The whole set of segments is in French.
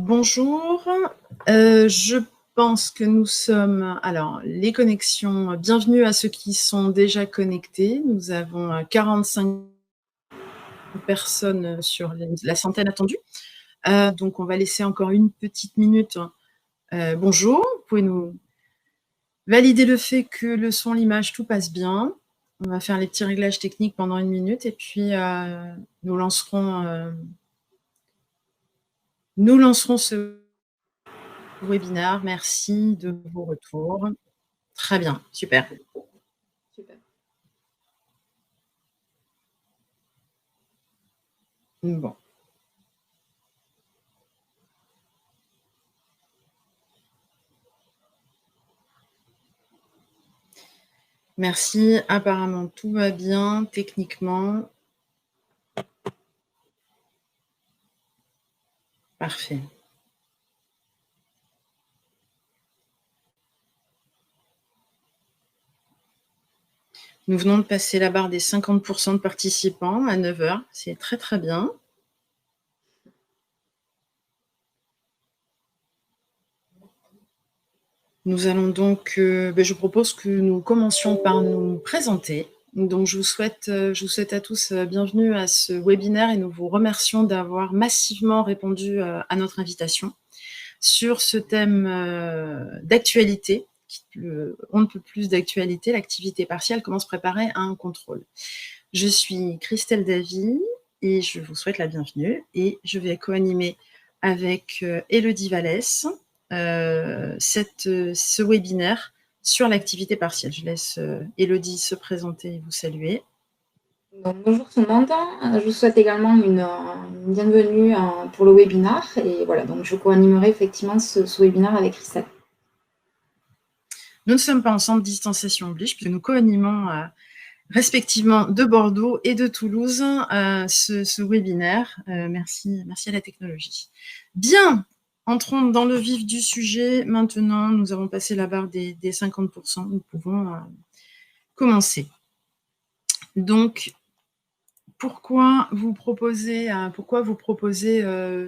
Bonjour, je pense que nous sommes alors les connexions, bienvenue à ceux qui sont déjà connectés. Nous avons, 45 personnes, sur la centaine attendue. Donc on va laisser encore une petite minute. Bonjour, vous pouvez nous valider le fait que le son, l'image, tout passe bien. On va faire les petits réglages techniques pendant une minute et puis, nous lancerons ce webinaire. Merci de vos retours. Très bien, super. Super. Bon. Merci, apparemment tout va bien techniquement. Parfait. Nous venons de passer la barre des 50 % de participants à 9 heures. C'est très, très bien. Nous allons donc, je propose que nous commencions par nous présenter. Donc je vous souhaite à tous, bienvenue à ce webinaire et nous vous remercions d'avoir massivement répondu, à notre invitation sur ce thème, d'actualité, on ne peut plus d'actualité, l'activité partielle, comment se préparer à un contrôle. Je suis Christelle Davy et je vous souhaite la bienvenue et je vais co-animer avec Élodie Vallès ce webinaire sur l'activité partielle. Je laisse Élodie se présenter et vous saluer. Donc, bonjour tout le monde, je vous souhaite également une bienvenue pour le webinaire et voilà, donc je co-animerai effectivement ce webinaire avec Christelle. Nous ne sommes pas ensemble, distanciation oblige, puisque nous co-animons respectivement de Bordeaux et de Toulouse ce webinaire. Merci à la technologie. Bien, entrons dans le vif du sujet. Maintenant, nous avons passé la barre des 50 %. Nous pouvons commencer. Donc, pourquoi vous proposez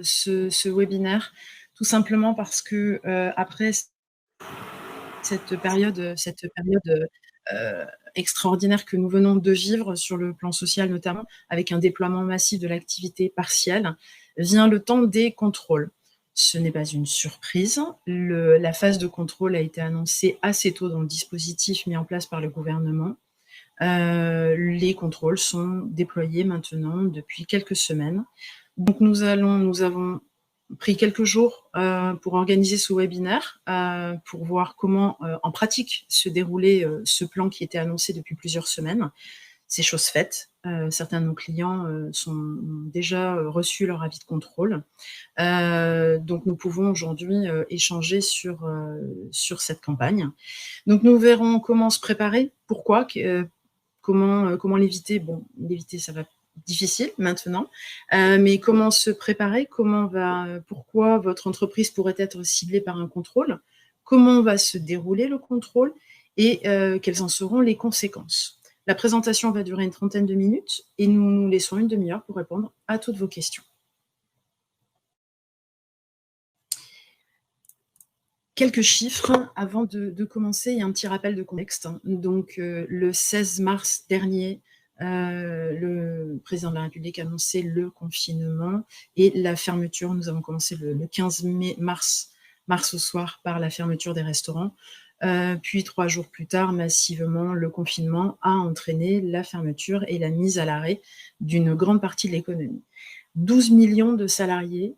ce webinaire? Tout simplement parce que après cette période extraordinaire que nous venons de vivre sur le plan social notamment, avec un déploiement massif de l'activité partielle, vient le temps des contrôles. Ce n'est pas une surprise. La phase de contrôle a été annoncée assez tôt dans le dispositif mis en place par le gouvernement. Les contrôles sont déployés maintenant depuis quelques semaines. Donc nous avons pris quelques jours pour organiser ce webinaire, pour voir comment en pratique se déroulait ce plan qui était annoncé depuis plusieurs semaines. C'est chose faite. Certains de nos clients ont déjà reçu leur avis de contrôle. Donc nous pouvons aujourd'hui échanger sur cette campagne. Donc nous verrons comment se préparer, pourquoi, comment l'éviter. Bon, l'éviter, ça va difficile maintenant, mais comment se préparer, pourquoi votre entreprise pourrait être ciblée par un contrôle, comment va se dérouler le contrôle et quelles en seront les conséquences. La présentation va durer une trentaine de minutes et nous nous laissons une demi-heure pour répondre à toutes vos questions. Quelques chiffres avant de commencer et un petit rappel de contexte. Donc, le 16 mars dernier, le président de la République a annoncé le confinement et la fermeture. Nous avons commencé le 15 mars au soir par la fermeture des restaurants. Puis 3 jours plus tard, massivement, le confinement a entraîné la fermeture et la mise à l'arrêt d'une grande partie de l'économie. 12 millions de salariés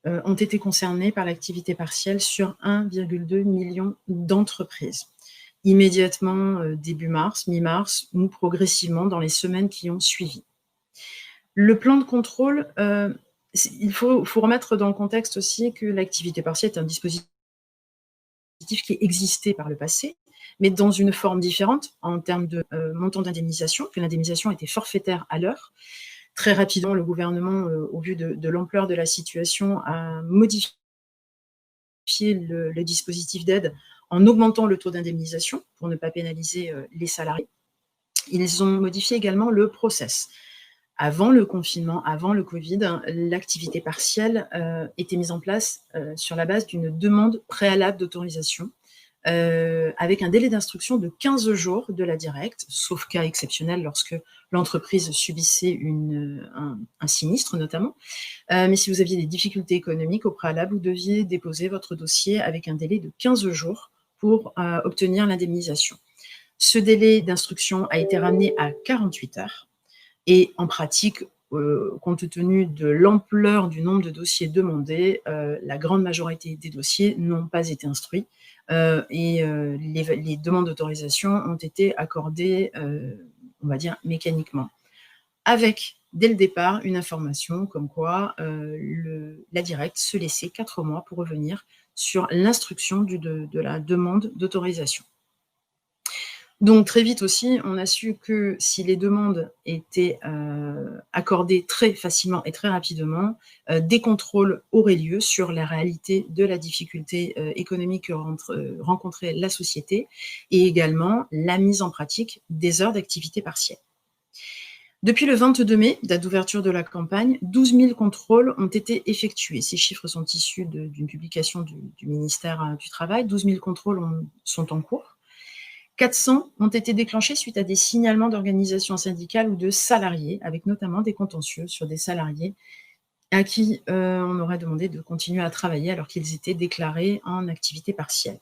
ont été concernés par l'activité partielle sur 1,2 million d'entreprises. Immédiatement, début mars, mi-mars, ou progressivement dans les semaines qui ont suivi. Le plan de contrôle, il faut remettre dans le contexte aussi que l'activité partielle est un dispositif qui existait par le passé, mais dans une forme différente en termes de montant d'indemnisation, que l'indemnisation était forfaitaire à l'heure. Très rapidement, le gouvernement, au vu de l'ampleur de la situation, a modifié le dispositif d'aide en augmentant le taux d'indemnisation pour ne pas pénaliser les salariés. Ils ont modifié également le process. Avant le confinement, avant le Covid, l'activité partielle était mise en place sur la base d'une demande préalable d'autorisation avec un délai d'instruction de 15 jours de la directe, sauf cas exceptionnel lorsque l'entreprise subissait un sinistre notamment. Mais si vous aviez des difficultés économiques au préalable, vous deviez déposer votre dossier avec un délai de 15 jours pour obtenir l'indemnisation. Ce délai d'instruction a été ramené à 48 heures. Et en pratique, compte tenu de l'ampleur du nombre de dossiers demandés, la grande majorité des dossiers n'ont pas été instruits et les demandes d'autorisation ont été accordées, on va dire, mécaniquement. Avec, dès le départ, une information comme quoi la directe se laissait 4 mois pour revenir sur l'instruction de la demande d'autorisation. Donc très vite aussi, on a su que si les demandes étaient accordées très facilement et très rapidement, des contrôles auraient lieu sur la réalité de la difficulté économique que rencontrait la société et également la mise en pratique des heures d'activité partielle. Depuis le 22 mai, date d'ouverture de la campagne, 12 000 contrôles ont été effectués. Ces chiffres sont issus d'une publication du ministère du Travail. 12 000 contrôles sont en cours. 400 ont été déclenchés suite à des signalements d'organisations syndicales ou de salariés, avec notamment des contentieux sur des salariés à qui on aurait demandé de continuer à travailler alors qu'ils étaient déclarés en activité partielle.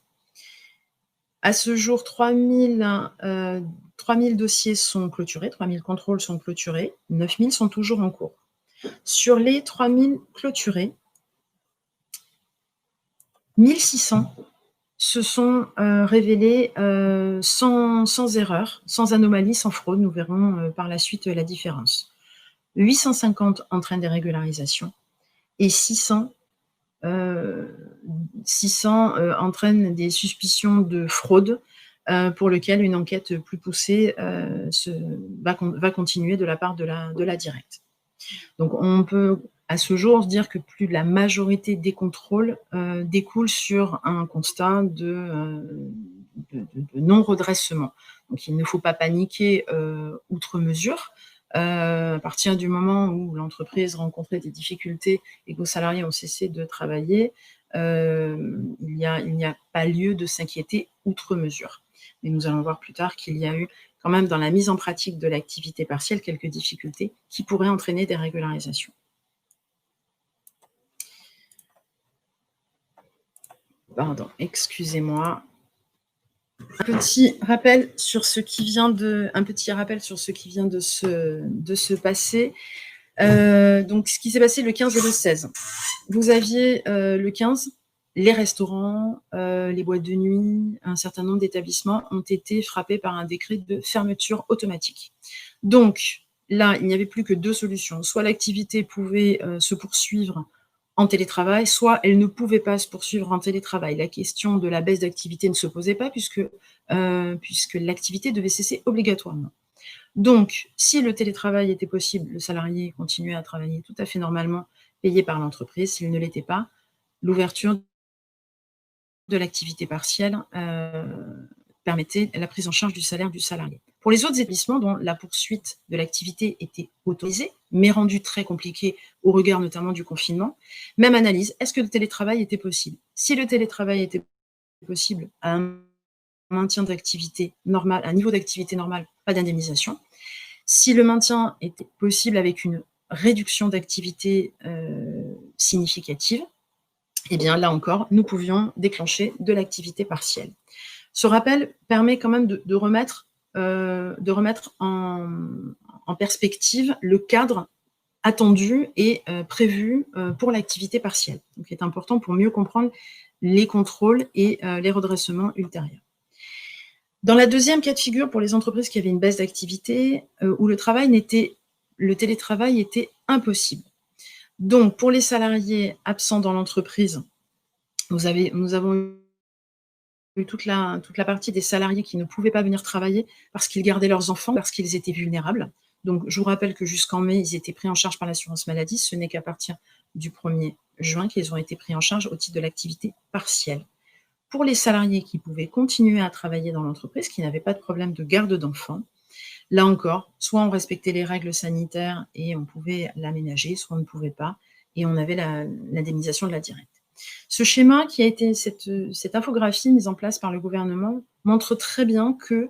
À ce jour, 3 000 dossiers sont clôturés, 3 000 contrôles sont clôturés, 9 000 sont toujours en cours. Sur les 3 000 clôturés, 1 600 se sont révélés sans erreur, sans anomalie, sans fraude. Nous verrons par la suite la différence. 850 entraînent des régularisations et 600 entraînent des suspicions de fraude pour lesquelles une enquête plus poussée va continuer de la part de la directe. Donc on peut à ce jour dire que plus de la majorité des contrôles découlent sur un constat de non-redressement. Donc il ne faut pas paniquer outre mesure. À partir du moment où l'entreprise rencontrait des difficultés et que vos salariés ont cessé de travailler, il n'y a pas lieu de s'inquiéter outre mesure. Mais nous allons voir plus tard qu'il y a eu quand même dans la mise en pratique de l'activité partielle quelques difficultés qui pourraient entraîner des régularisations. Pardon, excusez-moi. Un petit rappel sur ce qui vient de se passer. Donc, ce qui s'est passé le 15 et le 16. Vous aviez le 15, les restaurants, les boîtes de nuit, un certain nombre d'établissements ont été frappés par un décret de fermeture automatique. Donc, là, il n'y avait plus que 2 solutions. Soit l'activité pouvait se poursuivre en télétravail, soit elle ne pouvait pas se poursuivre en télétravail. La question de la baisse d'activité ne se posait pas puisque l'activité devait cesser obligatoirement. Donc, si le télétravail était possible, le salarié continuait à travailler tout à fait normalement, payé par l'entreprise. S'il ne l'était pas, l'ouverture de l'activité partielle permettait la prise en charge du salaire du salarié. Pour les autres établissements dont la poursuite de l'activité était autorisée, mais rendue très compliquée au regard notamment du confinement, même analyse, est-ce que le télétravail était possible? Si le télétravail était possible à un maintien d'activité normale, un niveau d'activité normal, pas d'indemnisation. Si le maintien était possible avec une réduction d'activité significative, eh bien là encore, nous pouvions déclencher de l'activité partielle. Ce rappel permet quand même de remettre en perspective le cadre attendu et prévu pour l'activité partielle. Donc, c'est important pour mieux comprendre les contrôles et les redressements ultérieurs. Dans la deuxième cas de figure, pour les entreprises qui avaient une baisse d'activité, où le télétravail était impossible. Donc, pour les salariés absents dans l'entreprise, nous avons eu toute la partie des salariés qui ne pouvaient pas venir travailler parce qu'ils gardaient leurs enfants, parce qu'ils étaient vulnérables. Donc, je vous rappelle que jusqu'en mai, ils étaient pris en charge par l'assurance maladie. Ce n'est qu'à partir du 1er juin qu'ils ont été pris en charge au titre de l'activité partielle. Pour les salariés qui pouvaient continuer à travailler dans l'entreprise, qui n'avaient pas de problème de garde d'enfants, Là encore, soit on respectait les règles sanitaires et on pouvait l'aménager, soit on ne pouvait pas et on avait l'indemnisation de la Directe. Ce schéma qui a été cette infographie mise en place par le gouvernement montre très bien que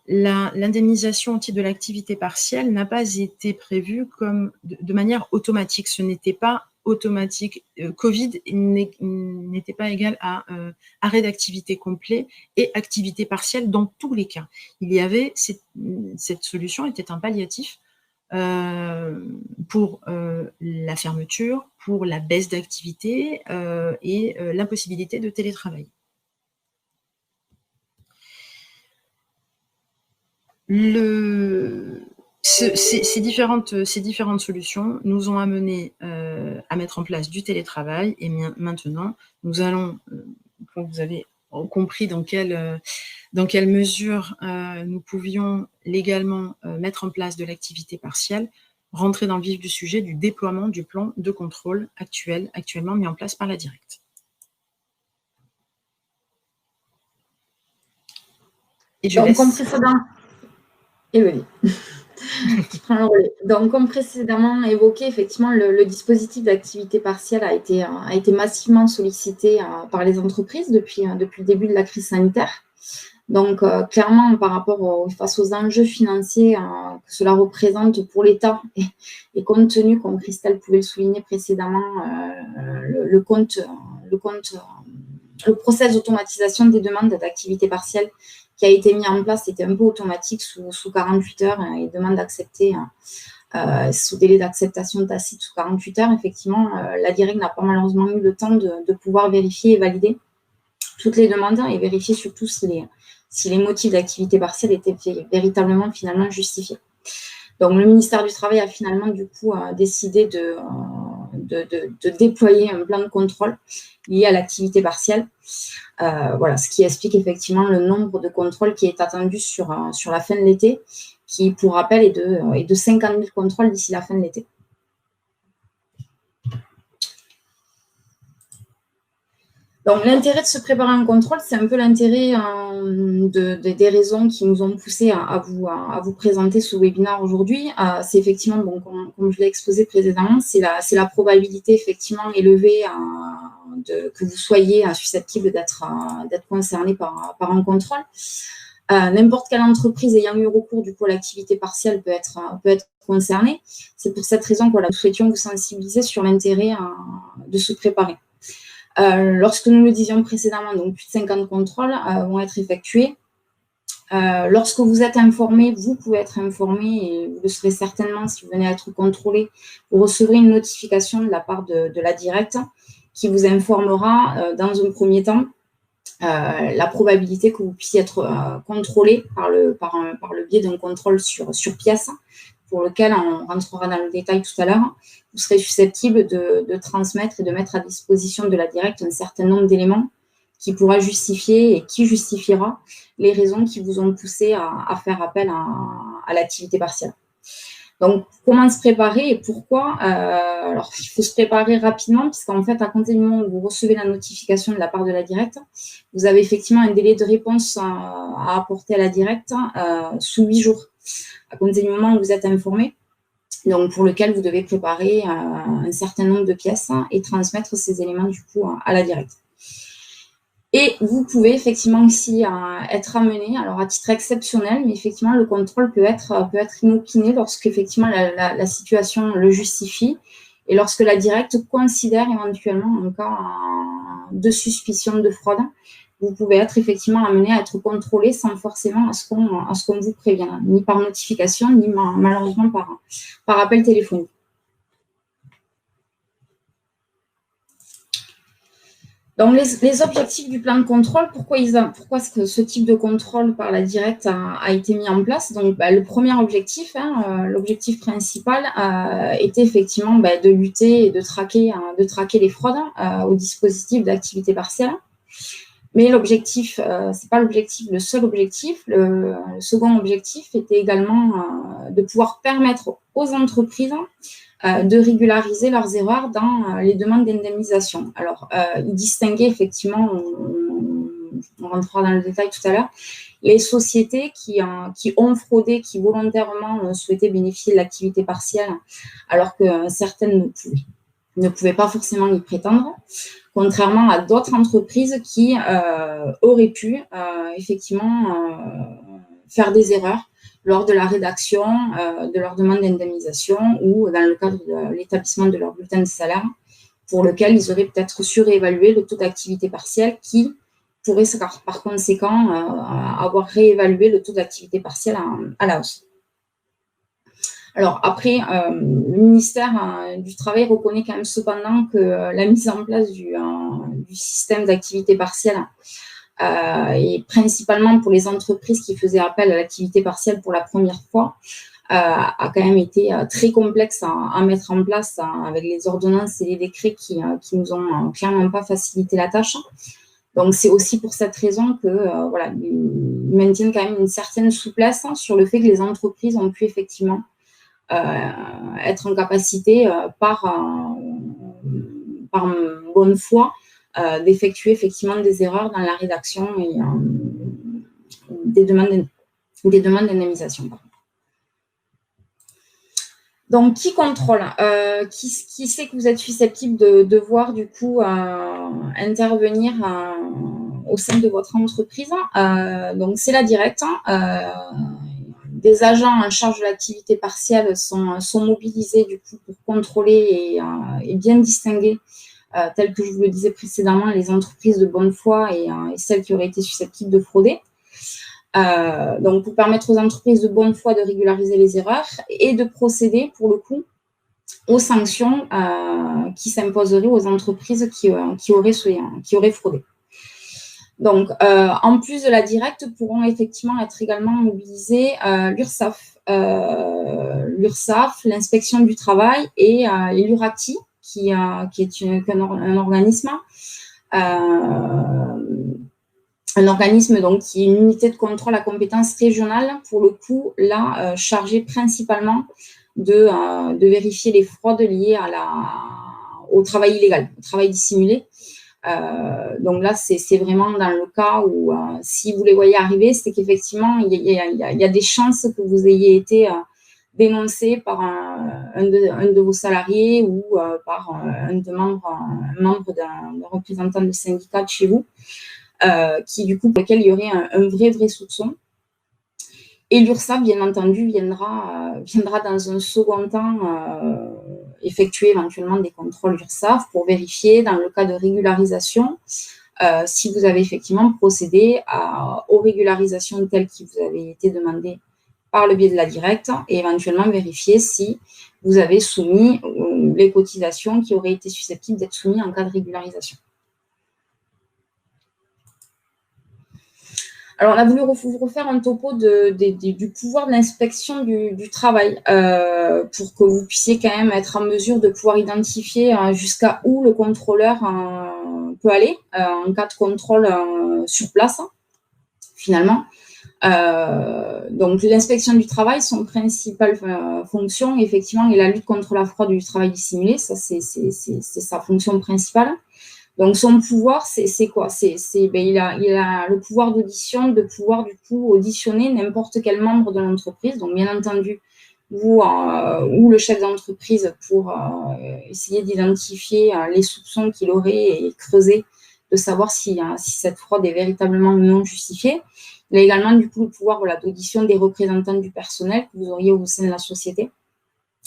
l'indemnisation au titre de l'activité partielle n'a pas été prévue comme de manière automatique. Ce n'était pas automatique. Covid n'était pas égal à arrêt d'activité complet et activité partielle dans tous les cas. Il y avait cette solution était un palliatif pour la fermeture, pour la baisse d'activité et l'impossibilité de télétravail. Ces différentes solutions nous ont amenés à mettre en place du télétravail et maintenant, nous allons, vous avez compris dans quelle mesure nous pouvions légalement mettre en place de l'activité partielle, rentrer dans le vif du sujet du déploiement du plan de contrôle actuellement mis en place par la Directe. Et je laisse... Donc, comme précédemment évoqué, effectivement, le dispositif d'activité partielle a été massivement sollicité par les entreprises depuis le début de la crise sanitaire. Donc, clairement, par rapport face aux enjeux financiers que cela représente pour l'État et compte tenu, comme Christelle pouvait le souligner précédemment, le process d'automatisation des demandes d'activité partielle qui a été mis en place était un peu automatique sous 48 heures et demande d'accepter sous délai d'acceptation tacite sous 48 heures. Effectivement, la Directe n'a pas malheureusement eu le temps de pouvoir vérifier et valider toutes les demandes et vérifier surtout si les motifs d'activité partielle étaient véritablement finalement justifiés. Donc, le ministère du Travail a finalement du coup décidé de déployer un plan de contrôle lié à l'activité partielle. Voilà, ce qui explique effectivement le nombre de contrôles qui est attendu sur la fin de l'été, qui, pour rappel, est de 50 000 contrôles d'ici la fin de l'été. Donc, l'intérêt de se préparer un contrôle, c'est un peu l'intérêt des raisons qui nous ont poussé à vous présenter ce webinaire aujourd'hui. C'est effectivement, bon, comme je l'ai exposé précédemment, c'est la probabilité effectivement élevée que vous soyez susceptible d'être concerné par un contrôle. N'importe quelle entreprise ayant eu recours du coup à l'activité partielle peut être concernée. C'est pour cette raison que nous souhaitions vous sensibiliser sur l'intérêt de se préparer. Lorsque nous le disions précédemment, donc plus de 50 contrôles vont être effectués. Lorsque vous êtes informé, vous pouvez être informé et vous le serez certainement si vous venez à être contrôlé. Vous recevrez une notification de la part de la Directe qui vous informera dans un premier temps la probabilité que vous puissiez être contrôlé par le biais d'un contrôle sur pièce, pour lequel on rentrera dans le détail tout à l'heure. Vous serez susceptible de transmettre et de mettre à disposition de la Directe un certain nombre d'éléments qui pourra justifier et qui justifiera les raisons qui vous ont poussé à faire appel à l'activité partielle. Donc, comment se préparer et pourquoi alors, il faut se préparer rapidement, puisqu'en fait, à compter du moment où vous recevez la notification de la part de la Directe, vous avez effectivement un délai de réponse à apporter à la Directe sous 8 jours, à compter du moment où vous êtes informé, donc pour lequel vous devez préparer un certain nombre de pièces et transmettre ces éléments du coup à la Directe. Et vous pouvez effectivement aussi être amené, alors à titre exceptionnel, mais effectivement le contrôle peut être inopiné lorsque effectivement la situation le justifie et lorsque la Directe considère éventuellement un cas de suspicion de fraude, vous pouvez être effectivement amené à être contrôlé sans forcément à ce qu'on vous prévienne, ni par notification, ni malheureusement par appel téléphonique. Donc, les objectifs du plan de contrôle, pourquoi ce type de contrôle par la Directe a été mis en place? Donc, le premier objectif, l'objectif principal était effectivement de lutter et de traquer les fraudes au dispositif d'activité partielle. Mais l'objectif, c'est pas le seul objectif. Le second objectif était également de pouvoir permettre aux entreprises de régulariser leurs erreurs dans les demandes d'indemnisation. Alors, il distinguait effectivement on rentrera dans le détail tout à l'heure, les sociétés qui ont fraudé, qui volontairement ont souhaité bénéficier de l'activité partielle, alors que certaines ne pouvaient pas forcément y prétendre, contrairement à d'autres entreprises qui auraient pu effectivement faire des erreurs lors de la rédaction de leur demande d'indemnisation ou dans le cadre de l'établissement de leur bulletin de salaire, pour lequel ils auraient peut-être surévalué le taux d'activité partielle qui pourrait par conséquent avoir réévalué le taux d'activité partielle à la hausse. Alors après, le ministère du Travail reconnaît quand même cependant que la mise en place du système d'activité partielle et principalement pour les entreprises qui faisaient appel à l'activité partielle pour la première fois, a quand même été très complexe à mettre en place avec les ordonnances et les décrets qui nous ont clairement pas facilité la tâche. Donc, c'est aussi pour cette raison que voilà, ils maintiennent quand même une certaine souplesse sur le fait que les entreprises ont pu effectivement être en capacité par bonne foi d'effectuer effectivement des erreurs dans la rédaction et des demandes d'indemnisation. Donc, qui contrôle qui sait que vous êtes susceptible de voir du coup intervenir au sein de votre entreprise? Donc, c'est la directe. Des agents en charge de l'activité partielle sont mobilisés du coup pour contrôler et bien distinguer, tel que je vous le disais précédemment, les entreprises de bonne foi et celles qui auraient été susceptibles de frauder. Donc, pour permettre aux entreprises de bonne foi de régulariser les erreurs et de procéder, pour le coup, aux sanctions qui s'imposeraient aux entreprises qui auraient fraudé. Donc, en plus de la directe, pourront effectivement être également mobilisés l'URSSAF, l'inspection du travail et l'URACTI, qui est un organisme donc, qui est une unité de contrôle à compétence régionale, pour le coup, là, chargée principalement de vérifier les fraudes liées au travail illégal, au travail dissimulé. Donc là, c'est vraiment dans le cas où, si vous les voyez arriver, c'est qu'effectivement, il y a des chances que vous ayez été dénoncé par un de vos salariés ou par un membre d'un représentant de syndicat de chez vous, qui du coup, pour lequel il y aurait un vrai soupçon. Et l'URSSAF, bien entendu, viendra dans un second temps effectuer éventuellement des contrôles URSSAF pour vérifier, dans le cas de régularisation, si vous avez effectivement procédé aux régularisations telles qui vous avaient été demandées par le biais de la directe, et éventuellement vérifier si vous avez soumis les cotisations qui auraient été susceptibles d'être soumises en cas de régularisation. Alors, on a voulu vous refaire un topo du pouvoir de l'inspection du travail pour que vous puissiez quand même être en mesure de pouvoir identifier jusqu'à où le contrôleur peut aller en cas de contrôle sur place, finalement. Donc, l'inspection du travail, son principale fonction, effectivement, est la lutte contre la fraude du travail dissimulé. Ça, c'est sa fonction principale. Donc, son pouvoir, c'est quoi? Il a le pouvoir d'audition, de pouvoir, du coup, auditionner n'importe quel membre de l'entreprise. Donc, bien entendu, vous ou le chef d'entreprise pour essayer d'identifier les soupçons qu'il aurait et creuser, de savoir si cette fraude est véritablement non justifiée. Il a également, du coup, le pouvoir d'audition des représentants du personnel que vous auriez au sein de la société.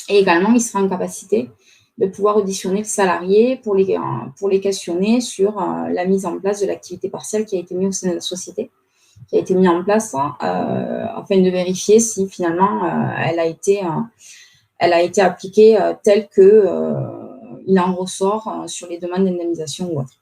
Et également, il sera en capacité de pouvoir auditionner le salarié pour les questionner sur la mise en place de l'activité partielle qui a été mise au sein de la société, qui a été mise en place afin de vérifier si finalement elle a été appliquée telle qu'il en ressort sur les demandes d'indemnisation ou autre.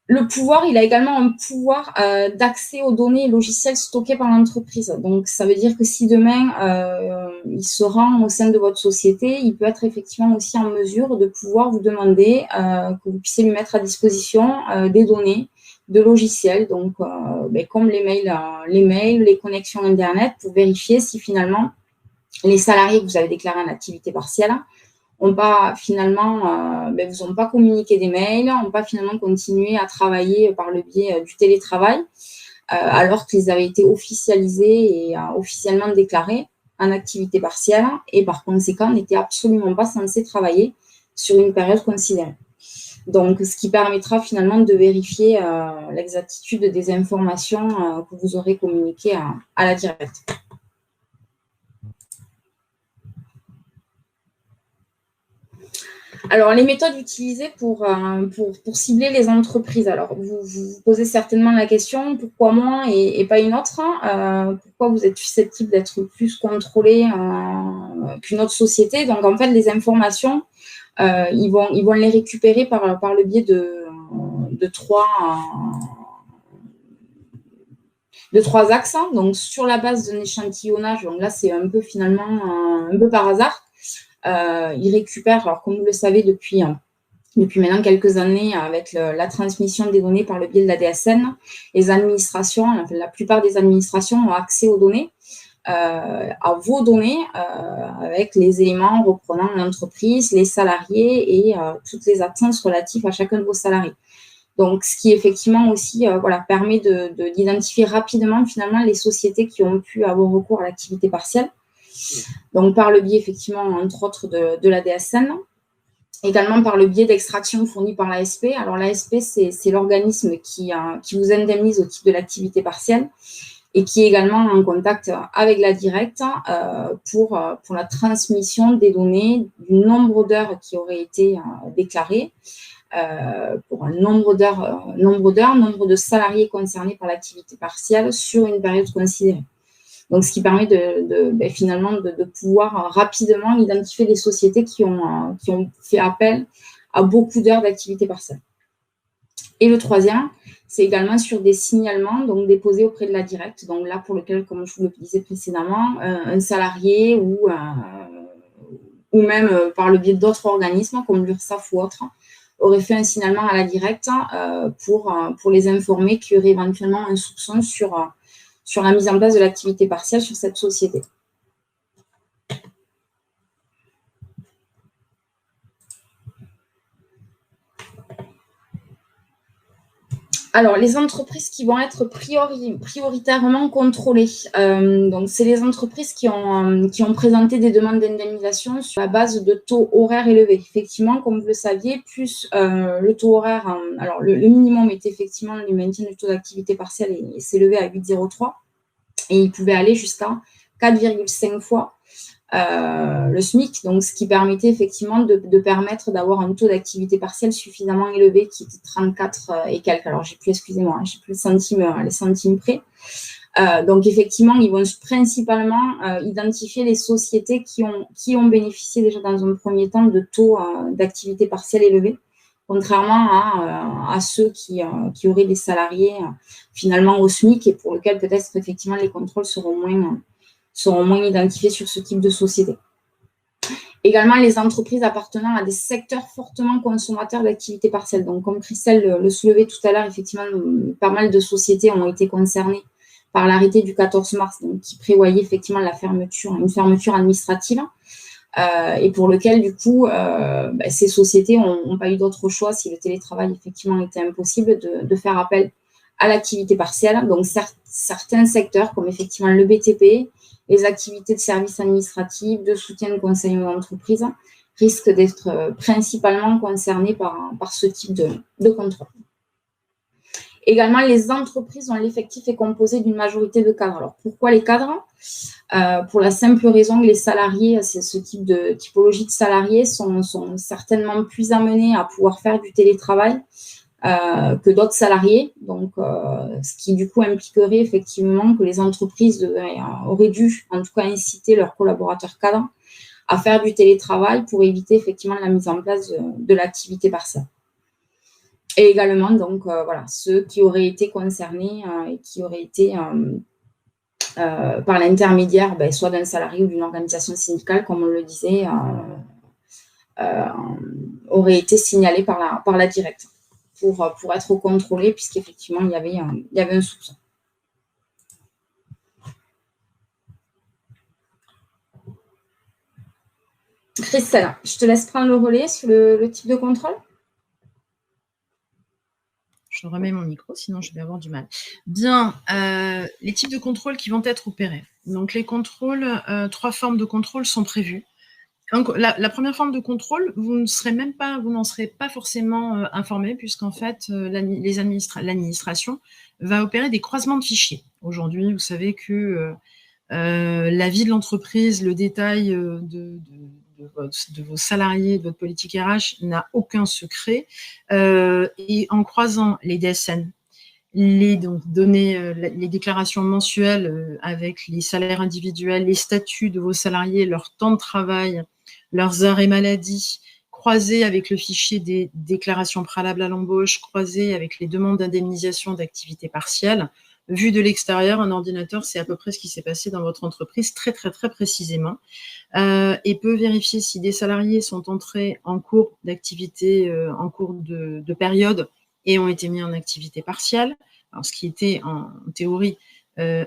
Le pouvoir, il a également un pouvoir d'accès aux données et logiciels stockés par l'entreprise. Donc, ça veut dire que si demain, il se rend au sein de votre société, il peut être effectivement aussi en mesure de pouvoir vous demander que vous puissiez lui mettre à disposition des données, de logiciels, donc comme les mails, les connexions Internet, pour vérifier si finalement les salariés que vous avez déclarés en activité partielle n'ont pas finalement, vous ont pas communiqué des mails, n'ont pas finalement continué à travailler par le biais du télétravail, alors qu'ils avaient été officialisés et officiellement déclarés en activité partielle et par conséquent n'étaient absolument pas censés travailler sur une période considérée. Donc, ce qui permettra finalement de vérifier l'exactitude des informations que vous aurez communiquées à la directe. Alors, les méthodes utilisées pour cibler les entreprises. Alors, vous vous posez certainement la question, pourquoi moi et pas une autre, pourquoi vous êtes susceptible d'être plus contrôlé qu'une autre société. Donc, en fait, les informations, ils vont les récupérer par le biais de trois axes. Donc, sur la base d'un échantillonnage, donc là, c'est un peu finalement un peu par hasard. Ils récupèrent, alors comme vous le savez depuis maintenant quelques années, avec la transmission des données par le biais de la DSN, les administrations, la plupart des administrations ont accès aux données, à vos données, avec les éléments reprenant l'entreprise, les salariés et toutes les absences relatives à chacun de vos salariés. Donc, ce qui effectivement aussi permet d'identifier rapidement finalement les sociétés qui ont pu avoir recours à l'activité partielle. Donc, par le biais, effectivement, entre autres, de la DSN, également par le biais d'extraction fournie par l'ASP. Alors, l'ASP, c'est l'organisme qui vous indemnise au titre de l'activité partielle et qui est également en contact avec la directe pour la transmission des données, du nombre d'heures qui auraient été déclarées, pour un nombre de salariés concernés par l'activité partielle sur une période considérée. Donc, ce qui permet finalement de pouvoir rapidement identifier les sociétés qui ont fait appel à beaucoup d'heures d'activité partielle. Et le troisième, c'est également sur des signalements donc déposés auprès de la directe. Donc là, pour lequel, comme je vous le disais précédemment, un salarié ou même par le biais d'autres organismes comme l'URSSAF ou autres, aurait fait un signalement à la directe pour les informer qu'il y aurait éventuellement un soupçon sur la mise en place de l'activité partielle sur cette société. Alors, les entreprises qui vont être prioritairement contrôlées, donc c'est les entreprises qui ont présenté des demandes d'indemnisation sur la base de taux horaires élevés. Effectivement, comme vous le saviez, plus le taux horaire, alors le minimum était effectivement le maintien du taux d'activité partielle et s'élevait à 8,03 et il pouvait aller jusqu'à 4,5 fois le SMIC, donc ce qui permettait effectivement de permettre d'avoir un taux d'activité partielle suffisamment élevé qui était 34 et quelques. Alors, j'ai plus les centimes près. Donc, effectivement, ils vont principalement identifier les sociétés qui ont bénéficié déjà dans un premier temps de taux d'activité partielle élevés, contrairement à ceux qui auraient des salariés finalement au SMIC et pour lesquels peut-être effectivement les contrôles seront moins identifiés sur ce type de société. Également, les entreprises appartenant à des secteurs fortement consommateurs d'activité partielle. Donc, comme Christelle le soulevait tout à l'heure, effectivement, pas mal de sociétés ont été concernées par l'arrêté du 14 mars, donc, qui prévoyait effectivement une fermeture administrative, et pour lequel, du coup, ces sociétés n'ont pas eu d'autre choix, si le télétravail effectivement était impossible, de faire appel à l'activité partielle. Donc, certains secteurs, comme effectivement le BTP, les activités de services administratifs, de soutien de conseil aux entreprises, risquent d'être principalement concernés par ce type de contrôle. Également, les entreprises dont l'effectif est composé d'une majorité de cadres. Alors, pourquoi les cadres ? Pour la simple raison que les salariés, ce type de typologie de salariés sont certainement plus amenés à pouvoir faire du télétravail que d'autres salariés, donc ce qui du coup impliquerait effectivement que les entreprises auraient dû en tout cas inciter leurs collaborateurs cadres à faire du télétravail pour éviter effectivement la mise en place de l'activité partielle. Et également donc ceux qui auraient été concernés et qui auraient été par l'intermédiaire soit d'un salarié ou d'une organisation syndicale, comme on le disait, auraient été signalés par la directe. Pour être contrôlé, puisqu'effectivement, il y avait un soupçon. Christelle, je te laisse prendre le relais sur le type de contrôle. Je remets mon micro, sinon je vais avoir du mal. Bien, les types de contrôles qui vont être opérés. Donc les contrôles, 3 formes de contrôle sont prévues. Donc, la première forme de contrôle, vous n'en serez pas forcément informé, puisqu'en fait, l'administration va opérer des croisements de fichiers. Aujourd'hui, vous savez que la vie de l'entreprise, le détail de vos salariés, de votre politique RH n'a aucun secret. Et en croisant les DSN, les données, les déclarations mensuelles avec les salaires individuels, les statuts de vos salariés, leur temps de travail, leurs arrêts maladie, croisés avec le fichier des déclarations préalables à l'embauche, croisés avec les demandes d'indemnisation d'activité partielle. Vu de l'extérieur, un ordinateur, c'est à peu près ce qui s'est passé dans votre entreprise très, très, très précisément. Et peut vérifier si des salariés sont entrés en cours d'activité, en cours de période et ont été mis en activité partielle. Alors, ce qui était en théorie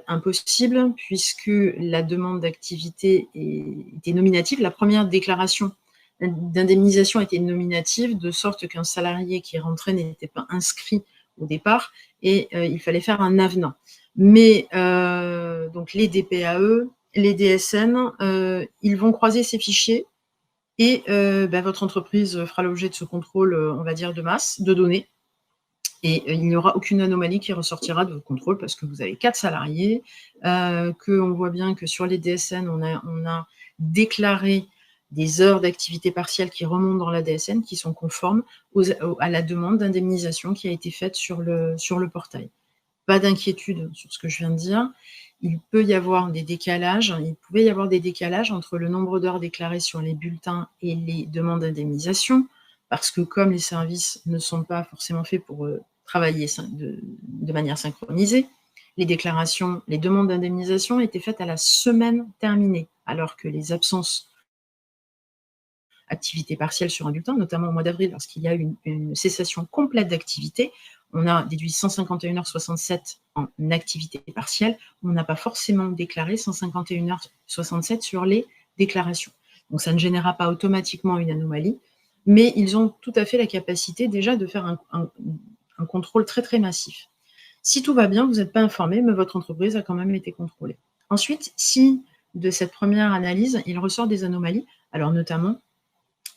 impossible, puisque la demande d'activité était nominative. La première déclaration d'indemnisation était nominative, de sorte qu'un salarié qui rentrait n'était pas inscrit au départ, et il fallait faire un avenant. Mais donc les DPAE, les DSN, ils vont croiser ces fichiers, et votre entreprise fera l'objet de ce contrôle, on va dire, de masse, de données. Et il n'y aura aucune anomalie qui ressortira de votre contrôle, parce que vous avez 4 salariés, qu'on voit bien que sur les DSN, on a déclaré des heures d'activité partielle qui remontent dans la DSN, qui sont conformes à la demande d'indemnisation qui a été faite sur le portail. Pas d'inquiétude sur ce que je viens de dire. Il pouvait y avoir des décalages entre le nombre d'heures déclarées sur les bulletins et les demandes d'indemnisation, parce que comme les services ne sont pas forcément faits pour travailler de manière synchronisée, les demandes d'indemnisation étaient faites à la semaine terminée, alors que les absences activité partielle sur un bulletin, notamment au mois d'avril, lorsqu'il y a eu une cessation complète d'activité, on a déduit 151h67 en activité partielle, on n'a pas forcément déclaré 151h67 sur les déclarations. Donc ça ne générera pas automatiquement une anomalie, mais ils ont tout à fait la capacité déjà de faire un contrôle très très massif. Si tout va bien, vous n'êtes pas informé, mais votre entreprise a quand même été contrôlée. Ensuite, si de cette première analyse, il ressort des anomalies, alors notamment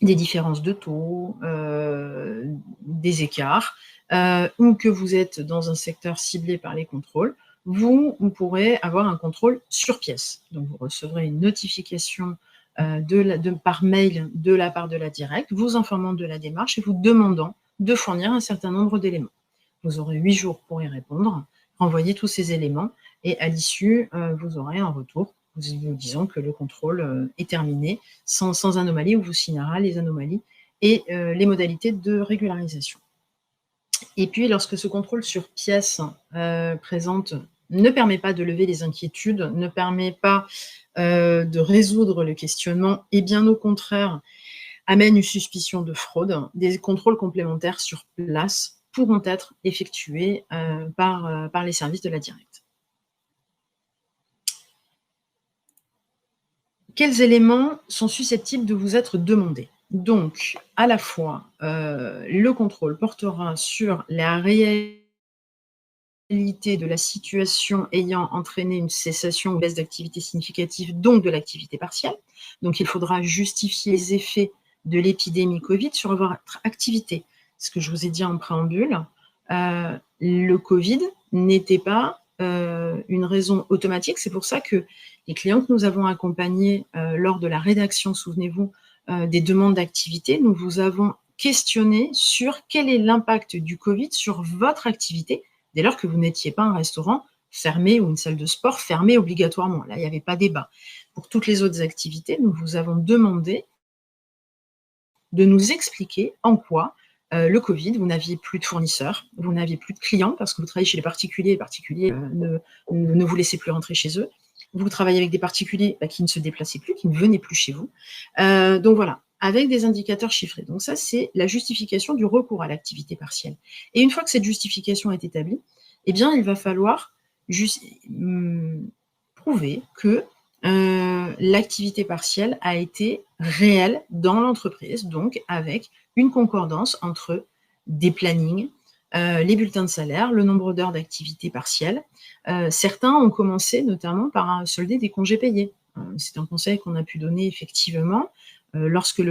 des différences de taux, des écarts, ou que vous êtes dans un secteur ciblé par les contrôles, vous pourrez avoir un contrôle sur pièce. Donc, vous recevrez une notification par mail de la part de la directe, vous informant de la démarche et vous demandant de fournir un certain nombre d'éléments. Vous aurez 8 jours pour y répondre, renvoyer tous ces éléments, et à l'issue, vous aurez un retour vous disons que le contrôle est terminé sans anomalie, ou vous signalera les anomalies et les modalités de régularisation. Et puis, lorsque ce contrôle sur pièce ne permet pas de lever les inquiétudes, ne permet pas de résoudre le questionnement, et bien au contraire, amène une suspicion de fraude, des contrôles complémentaires sur place pourront être effectués par les services de la directe. Quels éléments sont susceptibles de vous être demandés? Donc, à la fois, le contrôle portera sur la réalité de la situation ayant entraîné une cessation ou baisse d'activité significative, donc de l'activité partielle. Donc, il faudra justifier les effets de l'épidémie Covid sur votre activité. Ce que je vous ai dit en préambule, le Covid n'était pas une raison automatique. C'est pour ça que les clients que nous avons accompagnés lors de la rédaction, souvenez-vous, des demandes d'activité, nous vous avons questionné sur quel est l'impact du Covid sur votre activité, dès lors que vous n'étiez pas un restaurant fermé ou une salle de sport fermée obligatoirement. Là, il n'y avait pas débat. Pour toutes les autres activités, nous vous avons demandé de nous expliquer en quoi le Covid, vous n'aviez plus de fournisseurs, vous n'aviez plus de clients, parce que vous travaillez chez les particuliers ne vous laissaient plus rentrer chez eux. Vous travaillez avec des particuliers qui ne se déplaçaient plus, qui ne venaient plus chez vous. Donc voilà, avec des indicateurs chiffrés. Donc ça, c'est la justification du recours à l'activité partielle. Et une fois que cette justification est établie, eh bien, il va falloir prouver que l'activité partielle a été réelle dans l'entreprise, donc avec une concordance entre des plannings, les bulletins de salaire, le nombre d'heures d'activité partielle. Certains ont commencé notamment par solder des congés payés. C'est un conseil qu'on a pu donner effectivement. Lorsque